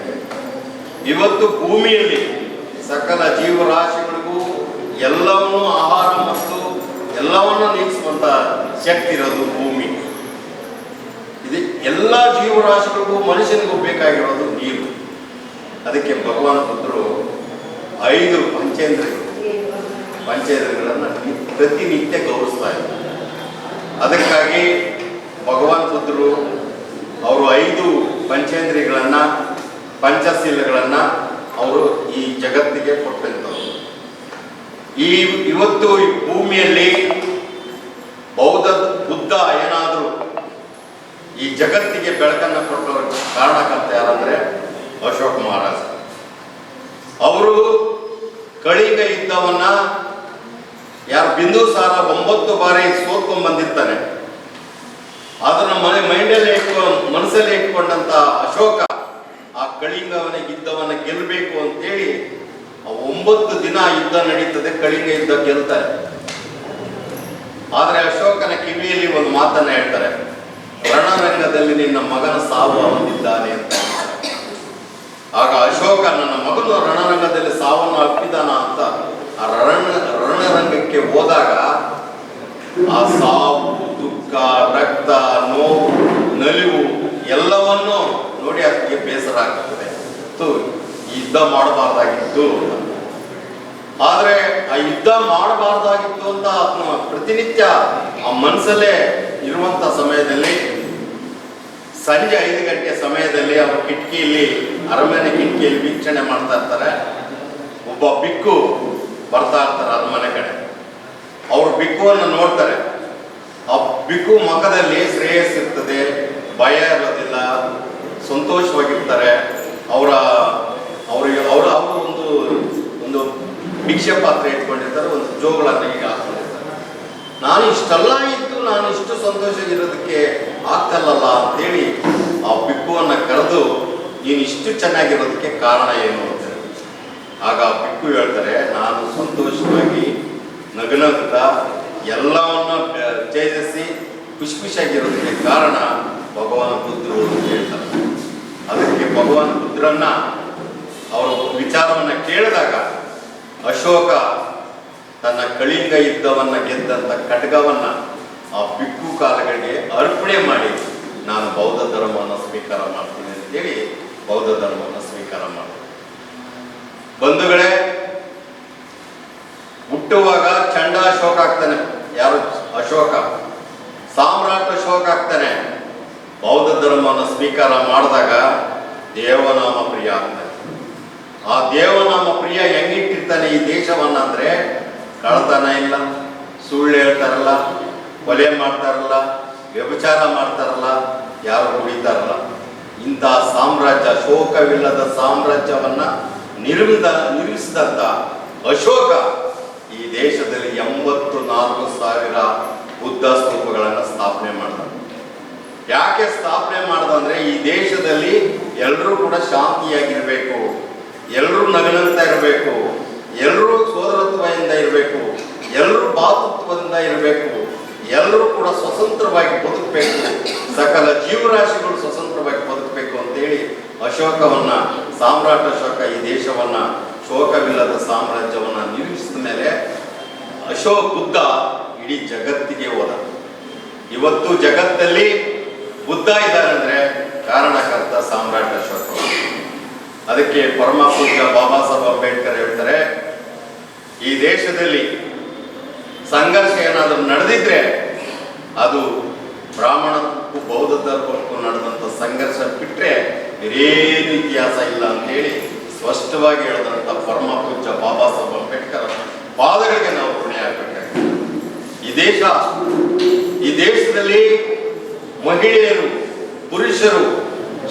ಇವತ್ತು ಭೂಮಿಯಲ್ಲಿ ಸಕಲ ಜೀವರಾಶಿಗಳಿಗೂ ಎಲ್ಲವನ್ನೂ ಆಹಾರ ಮತ್ತು ಎಲ್ಲವನ್ನೂ ನೀಗಿಸುವಂತ ಶಕ್ತಿ ಇರೋದು ಭೂಮಿ. ಇದು ಎಲ್ಲ ಜೀವರಾಶಿಗಳಿಗೂ ಮನುಷ್ಯನಿಗೂ ಬೇಕಾಗಿರೋದು ನೀರು. ಅದಕ್ಕೆ ಭಗವಾನ್ ಬುದ್ಧರು 5 ಪಂಚೇಂದ್ರಿಯಗಳನ್ನು ಪ್ರತಿನಿತ್ಯ ಗೌರವಿಸ್ತಾ ಇದ್ದಾರೆ. ಅದಕ್ಕಾಗಿ ಭಗವಾನ್ ಬುದ್ಧರು ಅವರು 5 ಪಂಚೇಂದ್ರಿಯಗಳನ್ನು, ಪಂಚಶೀಲಗಳನ್ನು ಅವರು ಈ ಜಗತ್ತಿಗೆ ಕೊಟ್ಟಂಥವ್ರು. ಇವತ್ತು ಈ ಭೂಮಿಯಲ್ಲಿ ಬುದ್ಧ ಏನಾದರೂ ಈ ಜಗತ್ತಿಗೆ ಬೆಳಕನ್ನು ಕೊಟ್ಟವ್ರ ಕಾರಣಕರ್ತ ಯಾರಂದ್ರೆ ಅಶೋಕ ಮಹಾರಾಜ. ಅವರು ಕಳಿಂಗ ಯುದ್ಧವನ್ನ ಯಾರು ಬಿಂದುಸಾರ 9 ಬಾರಿ ಸೋತ್ಕೊಂಡ್ ಬಂದಿರ್ತಾನೆ, ಅದನ್ನ ಮನಸ್ಸಲ್ಲಿ ಇಟ್ಕೊಂಡಂತ ಅಶೋಕ ಆ ಕಳಿಂಗವನ ಯುದ್ಧವನ್ನ ಗೆಲ್ಲಬೇಕು ಅಂತೇಳಿ 9 ದಿನ ಯುದ್ಧ ನಡೀತದೆ. ಕಳಿಂಗ ಯುದ್ಧ ಗೆಲ್ತಾರೆ. ಆದರೆ ಅಶೋಕನ ಕಿವಿಯಲ್ಲಿ ಒಂದು ಮಾತನ್ನ ಹೇಳ್ತಾರೆ, ರಣರಂಗದಲ್ಲಿ ನಿನ್ನ ಮಗನ ಸಾವು ಹೊಂದಿದ್ದಾನೆ ಅಂತ. ಆಗ ಅಶೋಕ ನನ್ನ ಮಗನು ರಣರಂಗದಲ್ಲಿ ಸಾವನ್ನು ಅಪ್ಪಿದಾನ ಅಂತ ಆ ರಣರಂಗಕ್ಕೆ ಹೋದಾಗ ಆ ಸಾವು, ದುಃಖ, ರಕ್ತ, ನೋವು, ನಲಿವು ಎಲ್ಲವನ್ನೂ ನೋಡಿ ಅದಕ್ಕೆ ಬೇಸರ ಆಗ್ತದೆ. ಈ ಯುದ್ಧ ಮಾಡಬಾರ್ದಾಗಿತ್ತು. ಆದರೆ ಆ ಯುದ್ಧ ಮಾಡಬಾರ್ದಾಗಿತ್ತು ಅಂತ ಪ್ರತಿನಿತ್ಯ ಆ ಮನಸ್ಸಲ್ಲೇ ಇರುವಂತ ಸಮಯದಲ್ಲಿ ಸಂಜೆ 5 ಗಂಟೆ ಸಮಯದಲ್ಲಿ ಅವರು ಅರಮನೆ ಕಿಟಕಿಯಲ್ಲಿ ವೀಕ್ಷಣೆ ಮಾಡ್ತಾ ಇರ್ತಾರೆ. ಒಬ್ಬ ಬಿಕ್ಕು ಬರ್ತಾ ಇರ್ತಾರೆ ಅರಮನೆ ಕಡೆ. ಅವ್ರು ಬಿಕ್ಕುವನ್ನು ನೋಡ್ತಾರೆ. ಆ ಬಿಕ್ಕು ಮುಖದಲ್ಲಿ ಶ್ರೇಯಸ್ ಇರ್ತದೆ, ಭಯ ಇರೋದಿಲ್ಲ, ಸಂತೋಷವಾಗಿರ್ತಾರೆ. ಅವರ ಒಂದು ಭಿಕ್ಷೆ ಪಾತ್ರೆ ಇಟ್ಕೊಂಡಿರ್ತಾರೆ, ಒಂದು ಜೋಗಳನ್ನ ಈಗ ಹಾಕೊಂಡಿರ್ತಾರೆ. ನಾನು ಇಷ್ಟೆಲ್ಲ ಇದ್ದು ನಾನು ಇಷ್ಟು ಸಂತೋಷ ಇರೋದಕ್ಕೆ ಆಗ್ತಲ್ಲಲ್ಲ ಅಂತೇಳಿ ಆ ಬಿಕ್ಕುವನ್ನು ಕರೆದು ನೀನು ಇಷ್ಟು ಚೆನ್ನಾಗಿರೋದಕ್ಕೆ ಕಾರಣ ಏನು ಅಂತ. ಆಗ ಆ ಬಿಕ್ಕು ಹೇಳ್ತಾರೆ, ನಾನು ಸಂತೋಷವಾಗಿ ನಗುತ್ತಾ ಎಲ್ಲವನ್ನ ತ್ಯಜಿಸಿ ಖುಷಿಯಾಗಿರೋದಕ್ಕೆ ಕಾರಣ ಭಗವಾನ್ ಬುದ್ಧರು ಅಂತ ಹೇಳ್ತಾರೆ. ಅದಕ್ಕೆ ಭಗವಾನ್ ಬುದ್ಧರನ್ನ ಅವರ ವಿಚಾರವನ್ನ ಕೇಳಿದಾಗ ಅಶೋಕ ತನ್ನ ಕಳಿಂಗ ಯುದ್ಧವನ್ನ ಗೆದ್ದಂತ ಖಡ್ಗವನ್ನ ಆ ಬಿಕ್ಕು ಕಾಲಗಳಿಗೆ ಅರ್ಪಣೆ ಮಾಡಿ ನಾನು ಬೌದ್ಧ ಧರ್ಮವನ್ನು ಸ್ವೀಕಾರ ಮಾಡ್ತೀನಿ ಅಂತೇಳಿ ಬೌದ್ಧ ಧರ್ಮವನ್ನು ಸ್ವೀಕಾರ ಮಾಡ್ತೀನಿ. ಬಂಧುಗಳೇ, ಹುಟ್ಟುವಾಗ ಚಂಡ ಅಶೋಕ ಆಗ್ತಾನೆ. ಯಾರು? ಅಶೋಕ. ಸಾಮ್ರಾಟ್ ಅಶೋಕ ಆಗ್ತಾನೆ. ಬೌದ್ಧ ಧರ್ಮವನ್ನು ಸ್ವೀಕಾರ ಮಾಡಿದಾಗ ದೇವನಾಮ ಪ್ರಿಯ ಆಗ್ತಾನೆ. ಆ ದೇವನಾಮ ಪ್ರಿಯ ಹೆಂಗಿಟ್ಟಿರ್ತಾನೆ ಈ ದೇಶವನ್ನ ಅಂದ್ರೆ, ಕಳ್ಳತನ ಇಲ್ಲ, ಸುಳ್ಳು ಹೇಳ್ತಾರಲ್ಲ, ಕೊಲೆ ಮಾಡ್ತಾರಲ್ಲ, ವ್ಯಭಿಚಾರ ಮಾಡ್ತಾರಲ್ಲ, ಯಾರು ಕುಡಿತಾರಲ್ಲ. ಇಂಥ ಸಾಮ್ರಾಜ್ಯ, ಶೋಕವಿಲ್ಲದ ಸಾಮ್ರಾಜ್ಯವನ್ನ ನಿರ್ಮಿಸಿದಂತ ಅಶೋಕ ಈ ದೇಶದಲ್ಲಿ 84,000 ಬುದ್ಧ ಸ್ತೂಪಗಳನ್ನು ಸ್ಥಾಪನೆ ಮಾಡಿದ. ಯಾಕೆ ಸ್ಥಾಪನೆ ಮಾಡ್ದ ಅಂದ್ರೆ, ಈ ದೇಶದಲ್ಲಿ ಎಲ್ಲರೂ ಕೂಡ ಶಾಂತಿಯಾಗಿರ್ಬೇಕು, ಎಲ್ಲರೂ ನಗನಂತ ಇರಬೇಕು, ಎಲ್ಲರೂ ಸೋದರತ್ವದಿಂದ ಇರಬೇಕು, ಎಲ್ಲರೂ ಭಾತೃತ್ವದಿಂದ ಇರಬೇಕು, ಎಲ್ಲರೂ ಕೂಡ ಸ್ವತಂತ್ರವಾಗಿ ಬದುಕಬೇಕು, ಸಕಲ ಜೀವರಾಶಿಗಳು ಸ್ವತಂತ್ರವಾಗಿ ಬದುಕಬೇಕು ಅಂತೇಳಿ ಸಾಮ್ರಾಟ್ ಅಶೋಕ ಈ ದೇಶವನ್ನ ಶೋಕವಿಲ್ಲದ ಸಾಮ್ರಾಜ್ಯವನ್ನ ನಿರ್ಮಿಸಿದ ಮೇಲೆ ಬುದ್ಧ ಇಡೀ ಜಗತ್ತಿಗೆ ಹೋದ. ಇವತ್ತು ಜಗತ್ತಲ್ಲಿ ಬುದ್ಧ ಇದ್ದಾರೆ ಅಂದ್ರೆ ಕಾರಣಕರ್ತ ಸಾಮ್ರಾಟ್ ಅಶೋಕ. ಅದಕ್ಕೆ ಪರಮ ಪೂಜ್ಯ ಬಾಬಾ ಸಾಹೇಬ್ ಅಂಬೇಡ್ಕರ್ ಹೇಳ್ತಾರೆ, ಈ ದೇಶದಲ್ಲಿ ಸಂಘರ್ಷ ಏನಾದರೂ ನಡೆದಿದ್ರೆ ಅದು ಬ್ರಾಹ್ಮಣಕ್ಕೂ ಬೌದ್ಧ ಧರ್ಮಕ್ಕೂ ನಡೆದಂತ ಸಂಘರ್ಷ ಬಿಟ್ರೆ ಬೇರೇನು ಇತಿಹಾಸ ಇಲ್ಲ ಅಂತೇಳಿ ಸ್ಪಷ್ಟವಾಗಿ ಹೇಳಿದಂತ ಪರಮ ಪೂಜ್ಯ ಬಾಬಾ ಸಾಹೇಬ್ ಅಂಬೇಡ್ಕರ್ ಈ ದೇಶದಲ್ಲಿ ಮಹಿಳೆಯರು ಪುರುಷರು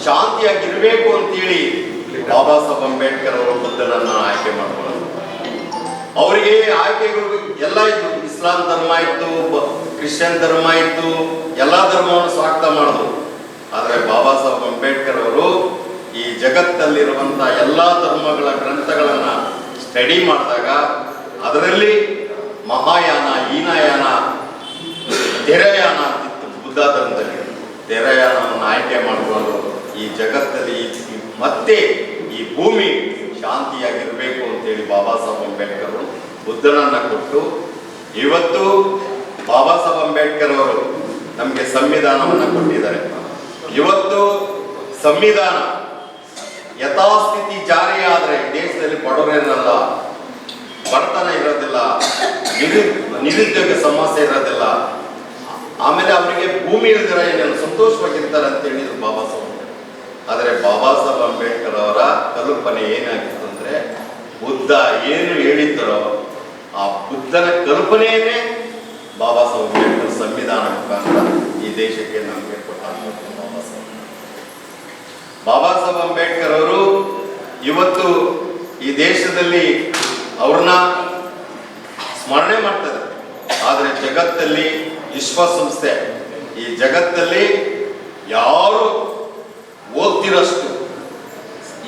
ಶಾಂತಿಯಾಗಿರಬೇಕು ಅಂತೇಳಿ ಬಾಬಾ ಸಾಹೇಬ್ ಅಂಬೇಡ್ಕರ್ ಅವರು ಬುದ್ಧನನ್ನ ಆಯ್ಕೆ ಮಾಡಿಕೊಂಡರು. ಅವರಿಗೆ ಆಯ್ಕೆಗಳು ಎಲ್ಲ ಇತ್ತು. ಇಸ್ಲಾಂ ಧರ್ಮ ಇತ್ತು, ಕ್ರಿಶ್ಚಿಯನ್ ಧರ್ಮ ಇತ್ತು, ಎಲ್ಲ ಧರ್ಮವನ್ನು ಸ್ವಾಗತ ಮಾಡಿದ್ರು. ಆದರೆ ಬಾಬಾ ಸಾಹೇಬ್ ಅಂಬೇಡ್ಕರ್ ಅವರು ಈ ಜಗತ್ತಲ್ಲಿರುವಂಥ ಎಲ್ಲ ಧರ್ಮಗಳ ಗ್ರಂಥಗಳನ್ನ ಸ್ಟಡಿ ಮಾಡಿದಾಗ ಅದರಲ್ಲಿ ಮಹಾಯಾನ, ಹೀನಯಾನ, ತೆರಯಾನ ಅಂತಿತ್ತು. ಬುದ್ಧ ಧರ್ಮದಲ್ಲಿ ತೆರಯಾನವನ್ನು ಆಯ್ಕೆ ಮಾಡಿಕೊಂಡು ಈ ಜಗತ್ತಲ್ಲಿ ಮತ್ತೆ ಈ ಭೂಮಿ ಶಾಂತಿಯಾಗಿರಬೇಕು ಅಂತೇಳಿ ಬಾಬಾ ಸಾಹೇಬ್ ಅಂಬೇಡ್ಕರ್ ಅವರು ಬುದ್ಧನನ್ನ ಕೊಟ್ಟು ಇವತ್ತು ಬಾಬಾ ಸಾಹೇಬ್ ಅಂಬೇಡ್ಕರ್ ಅವರು ನಮಗೆ ಸಂವಿಧಾನವನ್ನು ಕೊಟ್ಟಿದ್ದಾರೆ. ಇವತ್ತು ಸಂವಿಧಾನ ಯಥಾಸ್ಥಿತಿ ಜಾರಿಯಾದರೆ ದೇಶದಲ್ಲಿ ಬಡವರಿರಲ್ಲ, ಬಡತನ ಇರೋದಿಲ್ಲ, ನಿರುದ್ಯೋಗ ಸಮಸ್ಯೆ ಇರೋದಿಲ್ಲ, ಆಮೇಲೆ ಅವರಿಗೆ ಭೂಮಿ ಇಲ್ದಿರ ಏನೇನು ಸಂತೋಷವಾಗಿರ್ತಾರೆ ಅಂತ ಹೇಳಿದ್ರು ಬಾಬಾ ಸಾಹೇಬ್. ಆದರೆ ಬಾಬಾ ಸಾಹೇಬ್ ಅಂಬೇಡ್ಕರ್ ಅವರ ಕಲ್ಪನೆ ಏನಾಗಿತ್ತು ಅಂದ್ರೆ ಬುದ್ಧ ಏನು ಹೇಳಿದ್ದರೋ ಆ ಬುದ್ಧನ ಕಲ್ಪನೆಯನ್ನೇ ಬಾಬಾ ಸಾಹೇಬ್ ಅಂಬೇಡ್ಕರ್ ಸಂವಿಧಾನ ಮುಖಾಂತರ ಈ ದೇಶಕ್ಕೆ ನಮಗೆ ಕೊಟ್ಟಂತ ಬಾಬಾ ಸಾಹೇಬ್ ಅಂಬೇಡ್ಕರ್ ಅವರು ಇವತ್ತು ಈ ದೇಶದಲ್ಲಿ ಅವ್ರನ್ನ ಸ್ಮರಣೆ ಮಾಡ್ತಾರೆ. ಆದರೆ ಜಗತ್ತಲ್ಲಿ ವಿಶ್ವಸಂಸ್ಥೆ ಈ ಜಗತ್ತಲ್ಲಿ ಯಾರು ಓದ್ತಿರಷ್ಟು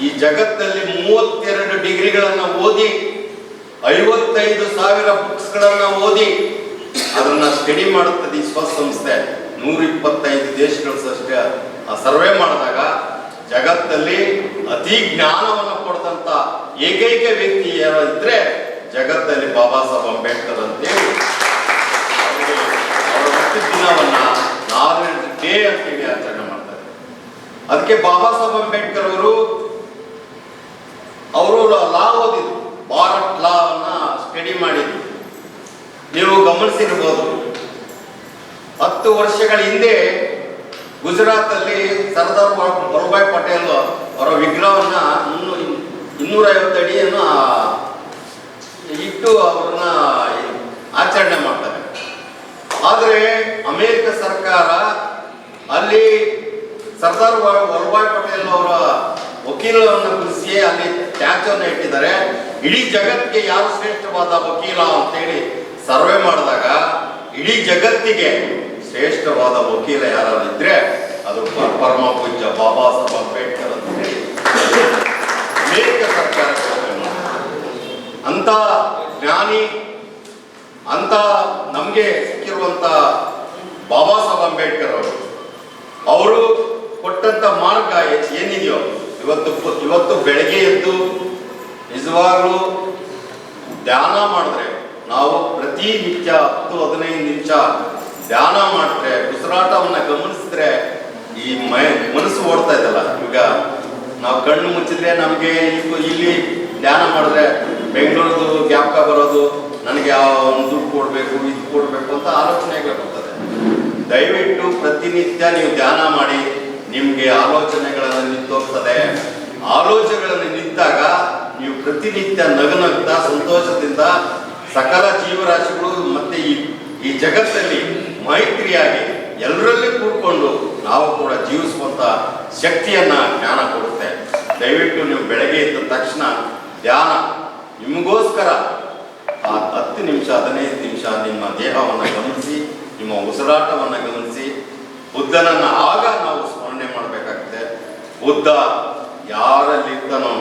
ಈ ಜಗತ್ತಲ್ಲಿ 32 ಡಿಗ್ರಿಗಳನ್ನು ಓದಿ 55,000 ಬುಕ್ಸ್ಗಳನ್ನು ಓದಿ ಅದನ್ನ ಸ್ಟಡಿ ಮಾಡುತ್ತದೆ ವಿಶ್ವಸಂಸ್ಥೆ. 125 ದೇಶಗಳಷ್ಟೇ ಸರ್ವೆ ಮಾಡಿದಾಗ ಜಗತ್ತಲ್ಲಿ ಅತಿ ಜ್ಞಾನವನ್ನು ಕೊಡದಂತ ಏಕೈಕ ವ್ಯಕ್ತಿ ಯಾರು ಇದ್ರೆ ಜಗತ್ತಲ್ಲಿ ಬಾಬಾ ಸಾಹೇಬ್ ಅಂಬೇಡ್ಕರ್ ಅಂತೇಳಿ ಅವರ ಹುಟ್ಟಿದ ದಿನವನ್ನ ನಾಲೆಡ್ಜ್ ಡೇ ಅಂತೇಳಿ ಆಚರಣೆ ಮಾಡ್ತಾರೆ. ಅದಕ್ಕೆ ಬಾಬಾ ಸಾಹೇಬ್ ಅಂಬೇಡ್ಕರ್ ಅವರು ಲಾ ಓದಿದ್ರು, ಭಾರತ್ ಲಾ ಅನ್ನ ಸ್ಟಡಿ ಮಾಡಿದ್ರು. ನೀವು ಗಮನಿಸಿರ್ಬೋದು 10 ವರ್ಷಗಳ ಹಿಂದೆ ಗುಜರಾತ್ ಅಲ್ಲಿ ಸರ್ದಾರ್ ವಲ್ಲಭಾಯ್ ಪಟೇಲ್ ಅವರ ವಿಗ್ರಹವನ್ನ 250 ಅಡಿಯನ್ನು ಇಟ್ಟು ಅವ್ರನ್ನ ಆಚರಣೆ ಮಾಡ್ತಾರೆ. ಆದರೆ ಅಮೆರಿಕ ಸರ್ಕಾರ ಅಲ್ಲಿ ಸರ್ದಾರ್ ವಲ್ಲಭಾಯ್ ಪಟೇಲ್ ಅವರ ವಕೀಲರನ್ನು ಕುರಿಸಿ ಅಲ್ಲಿ ಟ್ಯಾಚನ್ನು ಇಟ್ಟಿದ್ದಾರೆ. ಇಡೀ ಜಗತ್ತಿಗೆ ಯಾರು ಶ್ರೇಷ್ಠವಾದ ವಕೀಲ ಅಂತೇಳಿ ಸರ್ವೆ ಮಾಡಿದಾಗ ಇಡೀ ಜಗತ್ತಿಗೆ ಶ್ರೇಷ್ಠವಾದ ವಕೀಲ ಯಾರಾದ್ರೂ ಇದ್ರೆ ಅದು ಪರಮ ಪೂಜ್ಯ ಬಾಬಾ ಸಾಹೇಬ್ ಅಂಬೇಡ್ಕರ್ ಅಂತ ಹೇಳಿ ಅಮೆರಿಕ ಸರ್ಕಾರ ಅಂತ ಜ್ಞಾನಿ ಅಂತ ನಮಗೆ ಸಿಕ್ಕಿರುವಂತ ಬಾಬಾ ಸಾಹೇಬ್ ಅಂಬೇಡ್ಕರ್ ಅವರು ಕೊಟ್ಟಂತ ಮಾರ್ಗ ಏನಿದೆಯೋ ಇವತ್ತು ಬೆಳಗ್ಗೆ ಎದ್ದು ನಿಜವಾಗ್ಲೂ ಧ್ಯಾನ ಮಾಡಿದ್ರೆ ನಾವು ಪ್ರತಿನಿತ್ಯ 10-15 ನಿಮಿಷ ಧ್ಯಾನ ಮಾಡಿದ್ರೆ ಉಸಿರಾಟವನ್ನ ಗಮನಿಸಿದ್ರೆ ಈ ಮನಸ್ಸು ಓಡ್ತಾ ಇದಲ್ಲ. ಈಗ ನಾವು ಕಣ್ಣು ಮುಚ್ಚಿದ್ರೆ ನಮಗೆ ಇಲ್ಲಿ ಧ್ಯಾನ ಮಾಡಿದ್ರೆ ಬೆಂಗಳೂರದು ಜ್ಞಾಪಕ ಬರೋದು, ನನಗೆ ಒಂದು ದುಡ್ಡು ಕೊಡ್ಬೇಕು, ಇದು ಕೊಡ್ಬೇಕು ಅಂತ ಆಲೋಚನೆಗಳು ಬರ್ತದೆ. ದಯವಿಟ್ಟು ಪ್ರತಿನಿತ್ಯ ನೀವು ಧ್ಯಾನ ಮಾಡಿ, ನಿಮ್ಗೆ ಆಲೋಚನೆಗಳನ್ನು ನಿಂತೋಗ್ತದೆ. ಆಲೋಚನೆಗಳನ್ನು ನಿಂತಾಗ ನೀವು ಪ್ರತಿನಿತ್ಯ ನಗುನಗ್ತಾ ಸಂತೋಷದಿಂದ ಸಕಲ ಜೀವರಾಶಿಗಳು ಮತ್ತೆ ಈ ಜಗತ್ತಲ್ಲಿ ಮೈತ್ರಿಯಾಗಿ ಎಲ್ಲರಲ್ಲಿ ಕೂಡ್ಕೊಂಡು ನಾವು ಕೂಡ ಜೀವಿಸುವಂತ ಶಕ್ತಿಯನ್ನ ಜ್ಞಾನ ಕೊಡುತ್ತೆ. ದಯವಿಟ್ಟು ನೀವು ಬೆಳಗ್ಗೆ ಎದ್ದ ತಕ್ಷಣ ಧ್ಯಾನ ನಿಮಗೋಸ್ಕರ 10 ನಿಮಿಷ 15 ನಿಮಿಷ ನಿಮ್ಮ ದೇಹವನ್ನು ಗಮನಿಸಿ, ನಿಮ್ಮ ಉಸಿರಾಟವನ್ನು ಗಮನಿಸಿ, ಬುದ್ಧನನ್ನ ಆಗ ನಾವು ಸ್ಮರಣೆ ಮಾಡಬೇಕಾಗುತ್ತೆ. ಬುದ್ಧ ಯಾರಲ್ಲಿರ್ತಾನೋ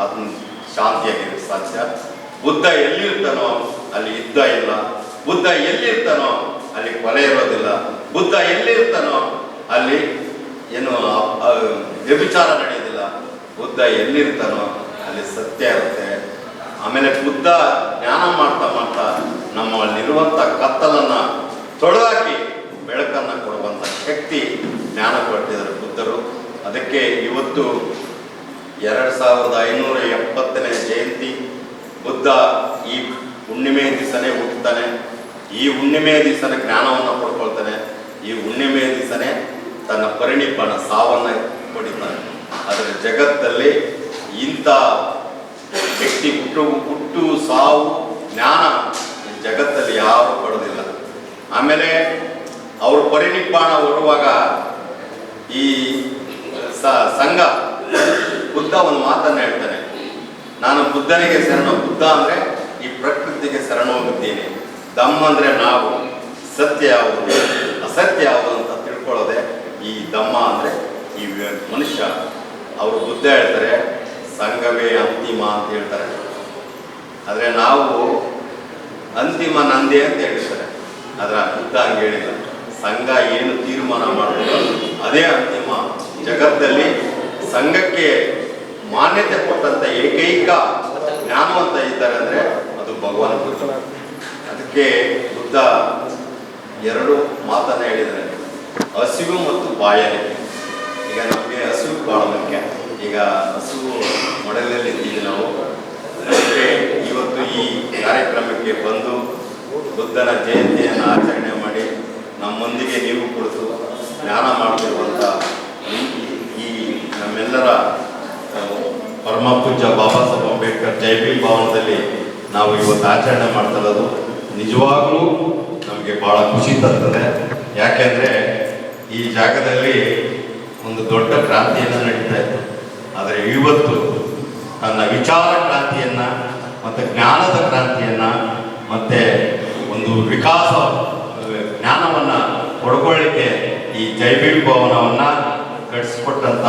ಅದನ್ನ ಶಾಂತಿಯಾಗಿರೋ ಸಾಧ್ಯ. ಬುದ್ಧ ಎಲ್ಲಿರ್ತಾನೋ ಅಲ್ಲಿ ಯುದ್ಧ ಇಲ್ಲ. ಬುದ್ಧ ಎಲ್ಲಿರ್ತಾನೋ ಅಲ್ಲಿ ಕೊಲೆ ಇರೋದಿಲ್ಲ. ಬುದ್ಧ ಎಲ್ಲಿರ್ತಾನೋ ಅಲ್ಲಿ ಏನು ವ್ಯಭಿಚಾರ ನಡೆಯೋದಿಲ್ಲ. ಬುದ್ಧ ಎಲ್ಲಿರ್ತಾನೋ ಅಲ್ಲಿ ಸತ್ಯ ಇರುತ್ತೆ. ಆಮೇಲೆ ಬುದ್ಧ ಜ್ಞಾನ ಮಾಡ್ತಾ ಮಾಡ್ತಾ ನಮ್ಮಲ್ಲಿರುವಂಥ ಕತ್ತಲನ್ನ ತೊಡೆದಾಕಿ ಬೆಳಕನ್ನ ಕೊಡುವಂಥ ಶಕ್ತಿ ಜ್ಞಾನ ಕೊಟ್ಟಿದ್ದಾರೆ ಬುದ್ಧರು. ಅದಕ್ಕೆ ಇವತ್ತು 2570ನೇ ಜಯಂತಿ. ಬುದ್ಧ ಈ ಹುಣ್ಣಿಮೆ ದಿವಸನೇ ಹುಟ್ಟುತ್ತಾನೆ. ಈ ಹುಣ್ಣಿಮೆ ದಿವಸನೇ ಜ್ಞಾನವನ್ನು ಪಡ್ಕೊಳ್ತಾನೆ. ಈ ಹುಣ್ಣಿಮೆ ದಿವಸನೇ ತನ್ನ ಪರಿಣಿಬ್ಬನ ಸಾವನ್ನ ಪಡಿತಾನೆ. ಆದರೆ ಜಗತ್ತಲ್ಲಿ ಇಂಥ ವ್ಯಕ್ತಿ ಹುಟ್ಟು ಸಾವು ಜ್ಞಾನ ಈ ಜಗತ್ತಲ್ಲಿ ಯಾರು ಪಡೆದಿಲ್ಲ. ಆಮೇಲೆ ಅವರು ಪರಿನಿಬ್ಬಾಣ ಹೊರುವಾಗ ಈ ಸಂಘ ಬುದ್ಧ ಒಂದು ಮಾತನ್ನು ಹೇಳ್ತಾನೆ, ನಾನು ಬುದ್ಧನಿಗೆ ಶರಣ. ಬುದ್ಧ ಅಂದರೆ ಈ ಪ್ರಕೃತಿಗೆ ಶರಣ ಹೋಗುತ್ತೀನಿ. ದಮ್ಮ ಅಂದರೆ ನಾವು, ಸತ್ಯ ಯಾವುದು ಅಸತ್ಯ ಯಾವುದು ಅಂತ ತಿಳ್ಕೊಳ್ಳೋದೆ ಈ ದಮ್ಮ ಅಂದರೆ ಈ ಮನುಷ್ಯ. ಅವರು ಬುದ್ಧ ಹೇಳ್ತಾರೆ ಸಂಘವೇ ಅಂತಿಮ ಅಂತ ಹೇಳ್ತಾರೆ. ಆದರೆ ನಾವು ಅಂತಿಮ ನಂದೇ ಅಂತ ಹೇಳ್ತಾರೆ. ಆದರೆ ಬುದ್ಧ ಹಂಗೆ ಹೇಳಿಲ್ಲ. ಸಂಘ ಏನು ತೀರ್ಮಾನ ಮಾಡೋದು ಅದೇ ಅಂತಿಮ. ಜಗತ್ತಲ್ಲಿ ಸಂಘಕ್ಕೆ ಮಾನ್ಯತೆ ಕೊಟ್ಟಂಥ ಏಕೈಕ ಜ್ಞಾನವಂತ ಇದ್ದಾರೆ ಅಂದರೆ ಅದು ಭಗವಾನ್ ಬುದ್ಧ. ಅದಕ್ಕೆ ಬುದ್ಧ ಎರಡು ಮಾತನ್ನು ಹೇಳಿದ್ದಾರೆ, ಹಸಿವು ಮತ್ತು ಬಾಯಾರಿಕೆ. ಈಗ ನಮಗೆ ಹಸಿವು ಭಾಳ ಮುಖ್ಯ. ಈಗ ಹಸಿವು ಮೊಡಲಲ್ಲಿ ಇದ್ದೀವಿ ನಾವು. ಅದಕ್ಕೆ ಇವತ್ತು ಈ ಕಾರ್ಯಕ್ರಮಕ್ಕೆ ಬಂದು ಬುದ್ಧನ ಜಯಂತಿಯನ್ನು ಆಚರಣೆ ಮಾಡಿ ನಮ್ಮೊಂದಿಗೆ ನೀವು ಕುಳಿತು ಜ್ಞಾನ ಮಾಡ್ತಿರುವಂಥ ಈ ನಮ್ಮೆಲ್ಲರ ಪರಮ ಪೂಜ್ಯ ಬಾಬಾ ಸಾಹೇಬ್ ಅಂಬೇಡ್ಕರ್ ಜೈ ಭೀಮ್ ಭವನದಲ್ಲಿ ನಾವು ಇವತ್ತು ಆಚರಣೆ ಮಾಡ್ತಾ ಇರೋದು ನಿಜವಾಗ್ಲೂ ನಮಗೆ ಭಾಳ ಖುಷಿ ತರ್ತದೆ. ಯಾಕೆಂದರೆ ಈ ಜಾಗದಲ್ಲಿ ಒಂದು ದೊಡ್ಡ ಕ್ರಾಂತಿಯನ್ನು ನಡೀತಾ ಇತ್ತು. ಆದರೆ ಇವತ್ತು ತನ್ನ ವಿಚಾರ ಕ್ರಾಂತಿಯನ್ನು ಮತ್ತು ಜ್ಞಾನದ ಕ್ರಾಂತಿಯನ್ನು ಮತ್ತು ಒಂದು ವಿಕಾಸ ಜ್ಞಾನವನ್ನು ಪಡ್ಕೊಳ್ಳಿಕ್ಕೆ ಈ ಜೈ ಭೀಮ್ ಭವನವನ್ನು ಕಟ್ಟಿಸ್ಕೊಟ್ಟಂಥ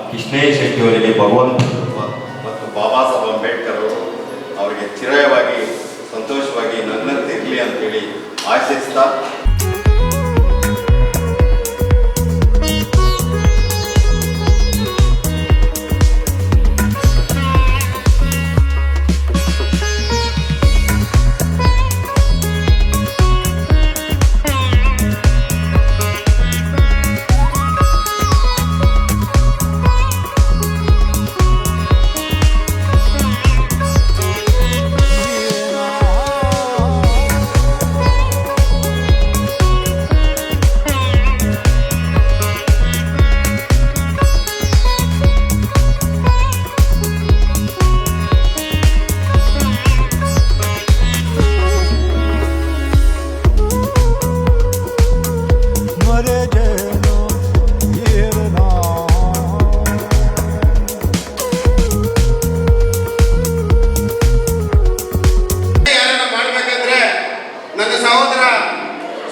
ಕೃಷ್ಣೇಶ ಶೆಟ್ಟಿಯವರಿಗೆ ಭಗವಂತ ಮತ್ತು ಬಾಬಾ ಸಾಹೇಬ್ ಅಂಬೇಡ್ಕರ್ ಅವರು ಅವರಿಗೆ ಚಿರವಾಗಿ ಸಂತೋಷವಾಗಿ ನಗ್ನಂತಿರಲಿ ಅಂತೇಳಿ ಆಶಿಸ್ತಾ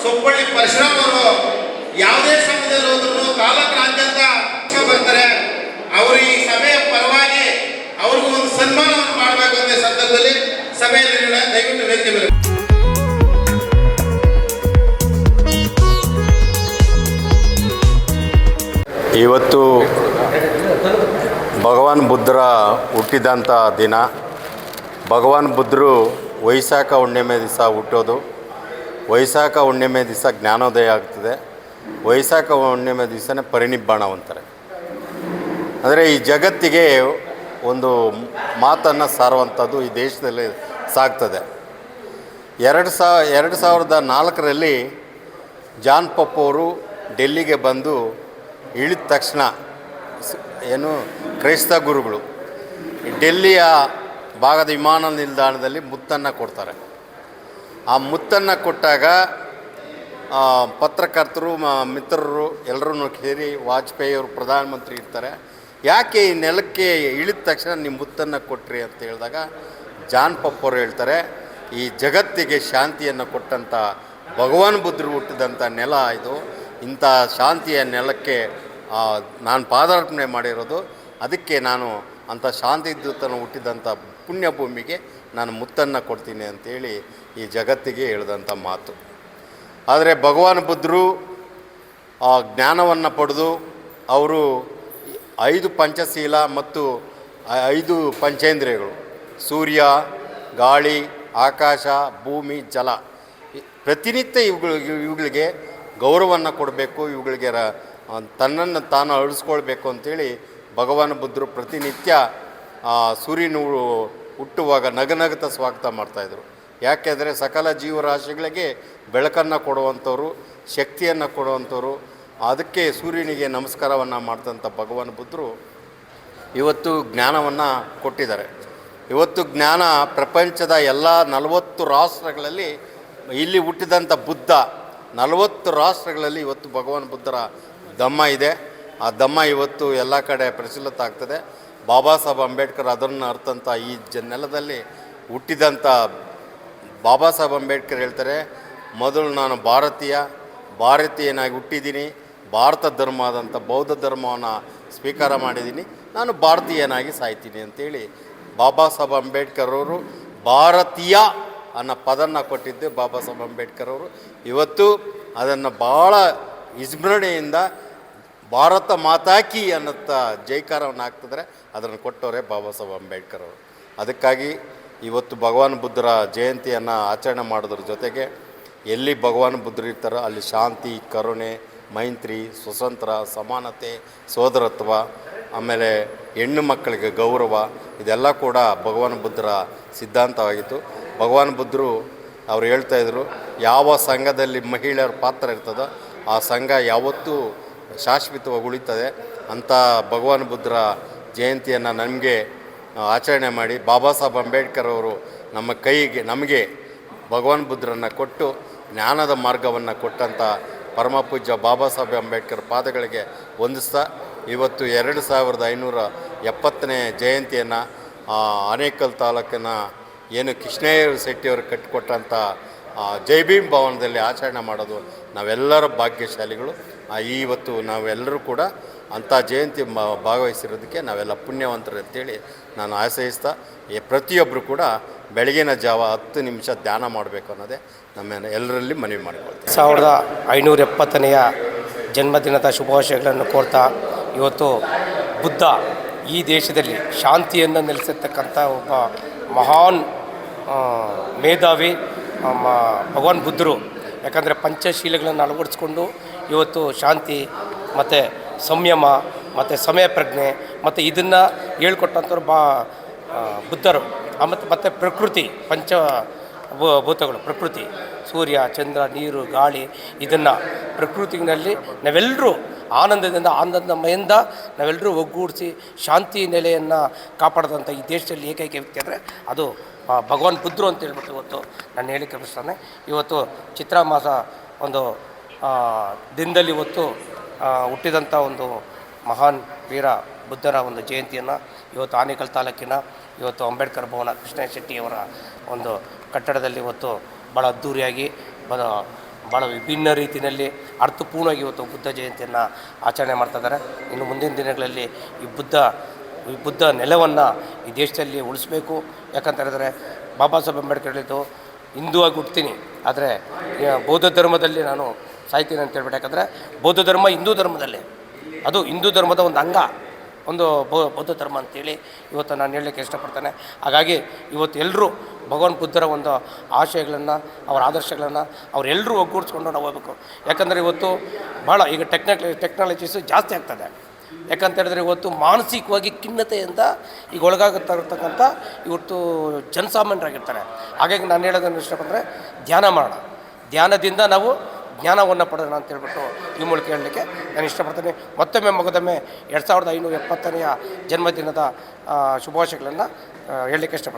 ಸೊಪ್ಪಳ್ಳಿ ಪರಶುರಾಮ್ ಅವರು ಯಾವುದೇ ಸಮಯದಲ್ಲಿ ಹೋದ್ರು ಕಾಲಕ್ರಾಂತಿ ಅಂತ ಬರ್ತಾರೆ. ಅವರು ಈ ಸಭೆಯ ಪರವಾಗಿ ಅವ್ರಿಗೂ ಒಂದು ಸನ್ಮಾನವನ್ನು ಮಾಡಬೇಕು ಅನ್ನೋ ಸಂದರ್ಭದಲ್ಲಿ ಸಭೆಯಲ್ಲಿ ದಯವಿಟ್ಟು ವೇದಿಕೆ ಮೇಲೆ ಇವತ್ತು ಭಗವಾನ್ ಬುದ್ಧರ ಹುಟ್ಟಿದಂಥ ದಿನ. ಭಗವಾನ್ ಬುದ್ಧರು ವೈಶಾಖ ಹುಣ್ಣಿಮೆ ದಿವಸ ಹುಟ್ಟೋದು. ವೈಶಾಖ ಹುಣ್ಣಿಮೆ ದಿವಸ ಜ್ಞಾನೋದಯ ಆಗ್ತದೆ. ವೈಶಾಖ ಹುಣ್ಣಿಮೆ ದಿವಸನೇ ಪರಿನಿಬ್ಬಾಣ ಅಂತಾರೆ. ಅಂದರೆ ಈ ಜಗತ್ತಿಗೆ ಒಂದು ಮಾತನ್ನು ಸಾರುವಂಥದ್ದು ಈ ದೇಶದಲ್ಲಿ ಸಾಗ್ತದೆ. 2004ರಲ್ಲಿ ಜಾನ್ ಪಪ್ ಅವರು ಡೆಲ್ಲಿಗೆ ಬಂದು ಇಳಿದ ತಕ್ಷಣ ಏನು ಕ್ರೈಸ್ತ ಗುರುಗಳು ಡೆಲ್ಲಿಯ ಭಾಗದ ವಿಮಾನ ನಿಲ್ದಾಣದಲ್ಲಿ ಮುತ್ತನ್ನು ಕೊಡ್ತಾರೆ. ಆ ಮುತ್ತನ್ನು ಕೊಟ್ಟಾಗ ಪತ್ರಕರ್ತರು ಮಿತ್ರರು ಎಲ್ಲರೂ ಸೇರಿ ವಾಜಪೇಯಿ ಅವರು ಪ್ರಧಾನಮಂತ್ರಿ ಇರ್ತಾರೆ. ಯಾಕೆ ಈ ನೆಲಕ್ಕೆ ಇಳಿದ ತಕ್ಷಣ ನೀವು ಮುತ್ತನ್ನು ಕೊಟ್ರಿ ಅಂತ ಹೇಳಿದಾಗ ಜಾನ್ ಪಪ್ ಅವರು ಹೇಳ್ತಾರೆ, ಈ ಜಗತ್ತಿಗೆ ಶಾಂತಿಯನ್ನು ಕೊಟ್ಟಂಥ ಭಗವಾನ್ ಬುದ್ಧರು ಹುಟ್ಟಿದಂಥ ನೆಲ ಇದು. ಇಂಥ ಶಾಂತಿಯ ನೆಲಕ್ಕೆ ನಾನು ಪಾದಾರ್ಪಣೆ ಮಾಡಿರೋದು. ಅದಕ್ಕೆ ನಾನು ಅಂಥ ಶಾಂತಿ ದೂತನು ಹುಟ್ಟಿದಂಥ ಪುಣ್ಯಭೂಮಿಗೆ ನಾನು ಮುತ್ತನ್ನು ಕೊಡ್ತೀನಿ ಅಂತೇಳಿ ಈ ಜಗತ್ತಿಗೆ ಹೇಳಿದಂಥ ಮಾತು. ಆದರೆ ಭಗವಾನ್ ಬುದ್ಧರು ಆ ಜ್ಞಾನವನ್ನು ಪಡೆದು ಅವರು 5 ಪಂಚಶೀಲ ಮತ್ತು 5 ಪಂಚೇಂದ್ರಿಯಗಳು ಸೂರ್ಯ, ಗಾಳಿ, ಆಕಾಶ, ಭೂಮಿ, ಜಲ ಪ್ರತಿನಿತ್ಯ ಇವುಗಳಿಗೆ ಗೌರವವನ್ನು ಕೊಡಬೇಕು, ಇವುಗಳಿಗೆ ತನ್ನನ್ನು ತಾನು ಅಳಿಸ್ಕೊಳ್ಬೇಕು ಅಂಥೇಳಿ ಭಗವಾನ್ ಬುದ್ಧರು ಪ್ರತಿನಿತ್ಯ ಸೂರ್ಯನು ಹುಟ್ಟುವಾಗ ನಗನಗತ ಸ್ವಾಗತ ಮಾಡ್ತಾಯಿದ್ರು. ಯಾಕೆಂದರೆ ಸಕಲ ಜೀವರಾಶಿಗಳಿಗೆ ಬೆಳಕನ್ನು ಕೊಡುವಂಥವ್ರು, ಶಕ್ತಿಯನ್ನು ಕೊಡುವಂಥವ್ರು. ಅದಕ್ಕೆ ಸೂರ್ಯನಿಗೆ ನಮಸ್ಕಾರವನ್ನು ಮಾಡ್ತಂಥ ಭಗವಾನ್ ಬುದ್ಧರು ಇವತ್ತು ಜ್ಞಾನವನ್ನು ಕೊಟ್ಟಿದ್ದಾರೆ. ಇವತ್ತು ಜ್ಞಾನ ಪ್ರಪಂಚದ ಎಲ್ಲ 40 ರಾಷ್ಟ್ರಗಳಲ್ಲಿ ಇಲ್ಲಿ ಹುಟ್ಟಿದಂಥ ಬುದ್ಧ 40 ರಾಷ್ಟ್ರಗಳಲ್ಲಿ ಇವತ್ತು ಭಗವಾನ್ ಬುದ್ಧರ ಧಮ್ಮ ಇದೆ. ಆ ಧಮ್ಮ ಇವತ್ತು ಎಲ್ಲ ಕಡೆ ಪ್ರಚಲಿತ ಆಗ್ತದೆ. ಬಾಬಾ ಸಾಹೇಬ್ ಅಂಬೇಡ್ಕರ್ ಅದನ್ನು ಅರ್ಥಂಥ ಈ ನೆಲದಲ್ಲಿ ಹುಟ್ಟಿದಂಥ ಬಾಬಾ ಸಾಹೇಬ್ ಅಂಬೇಡ್ಕರ್ ಹೇಳ್ತಾರೆ, ಮೊದಲು ನಾನು ಭಾರತೀಯನಾಗಿ ಹುಟ್ಟಿದ್ದೀನಿ, ಭಾರತ ಧರ್ಮ ಆದಂಥ ಬೌದ್ಧ ಧರ್ಮವನ್ನು ಸ್ವೀಕಾರ ಮಾಡಿದ್ದೀನಿ, ನಾನು ಭಾರತೀಯನಾಗಿ ಸಾಯ್ತೀನಿ ಅಂತೇಳಿ ಬಾಬಾ ಸಾಹೇಬ್ ಅಂಬೇಡ್ಕರ್ ಅವರು ಭಾರತೀಯ ಅನ್ನೋ ಪದನ್ನ ಕೊಟ್ಟಿದ್ದೆ ಬಾಬಾ ಸಾಹೇಬ್ ಅಂಬೇಡ್ಕರ್ ಅವರು. ಇವತ್ತು ಅದನ್ನು ಭಾಳ ವಿಜೃಂಭಣೆಯಿಂದ ಭಾರತ ಮಾತಾಕಿ ಅನ್ನತ್ತ ಜೈಕಾರವನ್ನು ಹಾಕ್ತಿದ್ರೆ ಅದನ್ನು ಕೊಟ್ಟವರೇ ಬಾಬಾ ಸಾಹೇಬ್ ಅಂಬೇಡ್ಕರ್ ಅವರು. ಅದಕ್ಕಾಗಿ ಇವತ್ತು ಭಗವಾನ್ ಬುದ್ಧರ ಜಯಂತಿಯನ್ನು ಆಚರಣೆ ಮಾಡೋದ್ರ ಜೊತೆಗೆ ಎಲ್ಲಿ ಭಗವಾನ್ ಬುದ್ಧರು ಇರ್ತಾರೋ ಅಲ್ಲಿ ಶಾಂತಿ, ಕರುಣೆ, ಮೈತ್ರಿ, ಸ್ವತಂತ್ರ, ಸಮಾನತೆ, ಸೋದರತ್ವ, ಆಮೇಲೆ ಹೆಣ್ಣು ಮಕ್ಕಳಿಗೆ ಗೌರವ, ಇದೆಲ್ಲ ಕೂಡ ಭಗವಾನ್ ಬುದ್ಧರ ಸಿದ್ಧಾಂತವಾಗಿತ್ತು. ಭಗವಾನ್ ಬುದ್ಧರು ಅವ್ರು ಹೇಳ್ತಾಯಿದ್ರು, ಯಾವ ಸಂಘದಲ್ಲಿ ಮಹಿಳೆಯರ ಪಾತ್ರ ಇರ್ತದೋ ಆ ಸಂಘ ಯಾವತ್ತೂ ಶಾಶ್ವತವಾಗಿ ಉಳಿತದೆ ಅಂತ ಭಗವಾನ್ ಬುದ್ಧರ ಜಯಂತಿಯನ್ನು ನಮಗೆ ಆಚರಣೆ ಮಾಡಿ ಬಾಬಾ ಸಾಹೇಬ್ ಅಂಬೇಡ್ಕರ್ ಅವರು ನಮಗೆ ಭಗವಾನ್ ಬುದ್ಧರನ್ನು ಕೊಟ್ಟು ಜ್ಞಾನದ ಮಾರ್ಗವನ್ನು ಕೊಟ್ಟಂಥ ಪರಮ ಪೂಜ್ಯ ಬಾಬಾ ಸಾಹೇಬ್ ಅಂಬೇಡ್ಕರ್ ಪಾದಗಳಿಗೆ ವಂದಿಸ್ತಾ ಇವತ್ತು 2570ನೇ ಜಯಂತಿಯನ್ನು ಆನೇಕಲ್ ತಾಲೂಕಿನ ಏನು ಕೃಷ್ಣಯ್ಯ ಶೆಟ್ಟಿಯವರು ಕಟ್ಟಿಕೊಟ್ಟಂಥ ಜೈ ಭೀಮ್ ಭವನದಲ್ಲಿ ಆಚರಣೆ ಮಾಡೋದು ನಾವೆಲ್ಲರ ಭಾಗ್ಯಶಾಲಿಗಳು. ಇವತ್ತು ನಾವೆಲ್ಲರೂ ಕೂಡ ಅಂಥ ಜಯಂತಿ ಭಾಗವಹಿಸಿರೋದಕ್ಕೆ ನಾವೆಲ್ಲ ಪುಣ್ಯವಂತರು ಅಂತೇಳಿ ನಾನು ಆಶಯಿಸ್ತಾ ಪ್ರತಿಯೊಬ್ಬರು ಕೂಡ ಬೆಳಗಿನ ಜಾವ 10 ನಿಮಿಷ ಧ್ಯಾನ ಮಾಡಬೇಕು ಅನ್ನೋದೇ ನಮ್ಮ ಎಲ್ಲರಲ್ಲಿ ಮನವಿ ಮಾಡಿಕೊಳ್ತೀವಿ. 1570ನೆಯ ಜನ್ಮದಿನದ ಶುಭಾಶಯಗಳನ್ನು ಕೋರ್ತಾ ಇವತ್ತು ಬುದ್ಧ ಈ ದೇಶದಲ್ಲಿ ಶಾಂತಿಯನ್ನು ನೆಲೆಸಿರ್ತಕ್ಕಂಥ ಒಬ್ಬ ಮಹಾನ್ ಮೇಧಾವಿ ಭಗವಾನ್ ಬುದ್ಧರು. ಯಾಕಂದರೆ ಪಂಚಶೀಲಗಳನ್ನು ಅಳವಡಿಸ್ಕೊಂಡು ಇವತ್ತು ಶಾಂತಿ ಮತ್ತು ಸಂಯಮ ಮತ್ತು ಸಮಯ ಪ್ರಜ್ಞೆ ಮತ್ತು ಇದನ್ನು ಹೇಳ್ಕೊಟ್ಟಂಥವ್ರು ಬುದ್ಧರು. ಮತ್ತು ಪ್ರಕೃತಿ ಭೂತಗಳು, ಪ್ರಕೃತಿ, ಸೂರ್ಯ, ಚಂದ್ರ, ನೀರು, ಗಾಳಿ, ಇದನ್ನು ಪ್ರಕೃತಿನಲ್ಲಿ ನಾವೆಲ್ಲರೂ ಆನಂದಮಯಿಂದ ನಾವೆಲ್ಲರೂ ಒಗ್ಗೂಡಿಸಿ ಶಾಂತಿ ನೆಲೆಯನ್ನು ಕಾಪಾಡಿದಂಥ ಈ ದೇಶದಲ್ಲಿ ಏಕೈಕ ವ್ಯಕ್ತಿ ಅಂದರೆ ಅದು ಭಗವಾನ್ ಬುದ್ಧರು ಅಂತ ಹೇಳ್ಬಿಟ್ಟು ಇವತ್ತು ನಾನು ಹೇಳಿಕ್ಕೆ ಬಯಸ್ತಾನೆ. ಇವತ್ತು ಚಿತ್ರ ಮಾಸ ಒಂದು ದಿನದಲ್ಲಿ ಇವತ್ತು ಹುಟ್ಟಿದಂಥ ಒಂದು ಮಹಾನ್ ವೀರ ಬುದ್ಧರ ಒಂದು ಜಯಂತಿಯನ್ನು ಇವತ್ತು ಆನೇಕಲ್ ತಾಲೂಕಿನ ಇವತ್ತು ಅಂಬೇಡ್ಕರ್ ಭವನ ಕೃಷ್ಣಯ್ಯ ಶೆಟ್ಟಿಯವರ ಒಂದು ಕಟ್ಟಡದಲ್ಲಿ ಇವತ್ತು ಭಾಳ ಅದ್ಧೂರಿಯಾಗಿ ಭಾಳ ವಿಭಿನ್ನ ರೀತಿಯಲ್ಲಿ ಅರ್ಥಪೂರ್ಣವಾಗಿ ಇವತ್ತು ಬುದ್ಧ ಜಯಂತಿಯನ್ನು ಆಚರಣೆ ಮಾಡ್ತಾಯಿದ್ದಾರೆ. ಇನ್ನು ಮುಂದಿನ ದಿನಗಳಲ್ಲಿ ಈ ಬುದ್ಧ ನೆಲವನ್ನು ಈ ದೇಶದಲ್ಲಿ ಉಳಿಸ್ಬೇಕು. ಯಾಕಂತ ಹೇಳಿದ್ರೆ ಬಾಬಾ ಸಾಹೇಬ್ ಅಂಬೇಡ್ಕರ್ ಹೇಳಿದ್ದು, ಹಿಂದೂ ಆಗಿ ಹುಡ್ತೀನಿ ಆದರೆ ಬೌದ್ಧ ಧರ್ಮದಲ್ಲಿ ನಾನು ಸಾಯ್ತೀನಿ ಅಂತ ಹೇಳ್ಬಿಟ್ಟು. ಯಾಕಂದರೆ ಬೌದ್ಧ ಧರ್ಮ ಹಿಂದೂ ಧರ್ಮದಲ್ಲೇ, ಅದು ಹಿಂದೂ ಧರ್ಮದ ಒಂದು ಅಂಗ, ಒಂದು ಬೌದ್ಧ ಧರ್ಮ ಅಂತೇಳಿ ಇವತ್ತು ನಾನು ಹೇಳಲಿಕ್ಕೆ ಇಷ್ಟಪಡ್ತೇನೆ. ಹಾಗಾಗಿ ಇವತ್ತು ಎಲ್ಲರೂ ಭಗವಾನ್ ಬುದ್ಧರ ಒಂದು ಆಶಯಗಳನ್ನು, ಅವರ ಆದರ್ಶಗಳನ್ನು ಅವರೆಲ್ಲರೂ ಒಗ್ಗೂಡಿಸ್ಕೊಂಡು ನಾವು ಹೋಗಬೇಕು. ಯಾಕಂದರೆ ಇವತ್ತು ಭಾಳ ಈಗ ಟೆಕ್ನಾಲಜೀಸು ಜಾಸ್ತಿ ಆಗ್ತದೆ. ಯಾಕಂತ ಹೇಳಿದ್ರೆ ಇವತ್ತು ಮಾನಸಿಕವಾಗಿ ಖಿನ್ನತೆಯಿಂದ ಈಗ ಒಳಗಾಗುತ್ತಿರ್ತಕ್ಕಂಥ ಇವತ್ತು ಜನಸಾಮಾನ್ಯರಾಗಿರ್ತಾರೆ. ಹಾಗಾಗಿ ನಾನು ಹೇಳೋದನ್ನು ಇಷ್ಟಪಟ್ಟರೆ ಧ್ಯಾನ ಮಾಡೋಣ, ಧ್ಯಾನದಿಂದ ನಾವು ಜ್ಞಾನವನ್ನು ಪಡೆಯೋಣ ಅಂತ ಹೇಳ್ಬಿಟ್ಟು ಈ ಮೂಲಕ ಹೇಳಲಿಕ್ಕೆ ನಾನು ಇಷ್ಟಪಡ್ತೀನಿ. ಮಗದೊಮ್ಮೆ 2570ನೆಯ ಜನ್ಮದಿನದ ಶುಭಾಶಯಗಳನ್ನು ಹೇಳಲಿಕ್ಕೆ ಇಷ್ಟಪಡ್ತೀನಿ.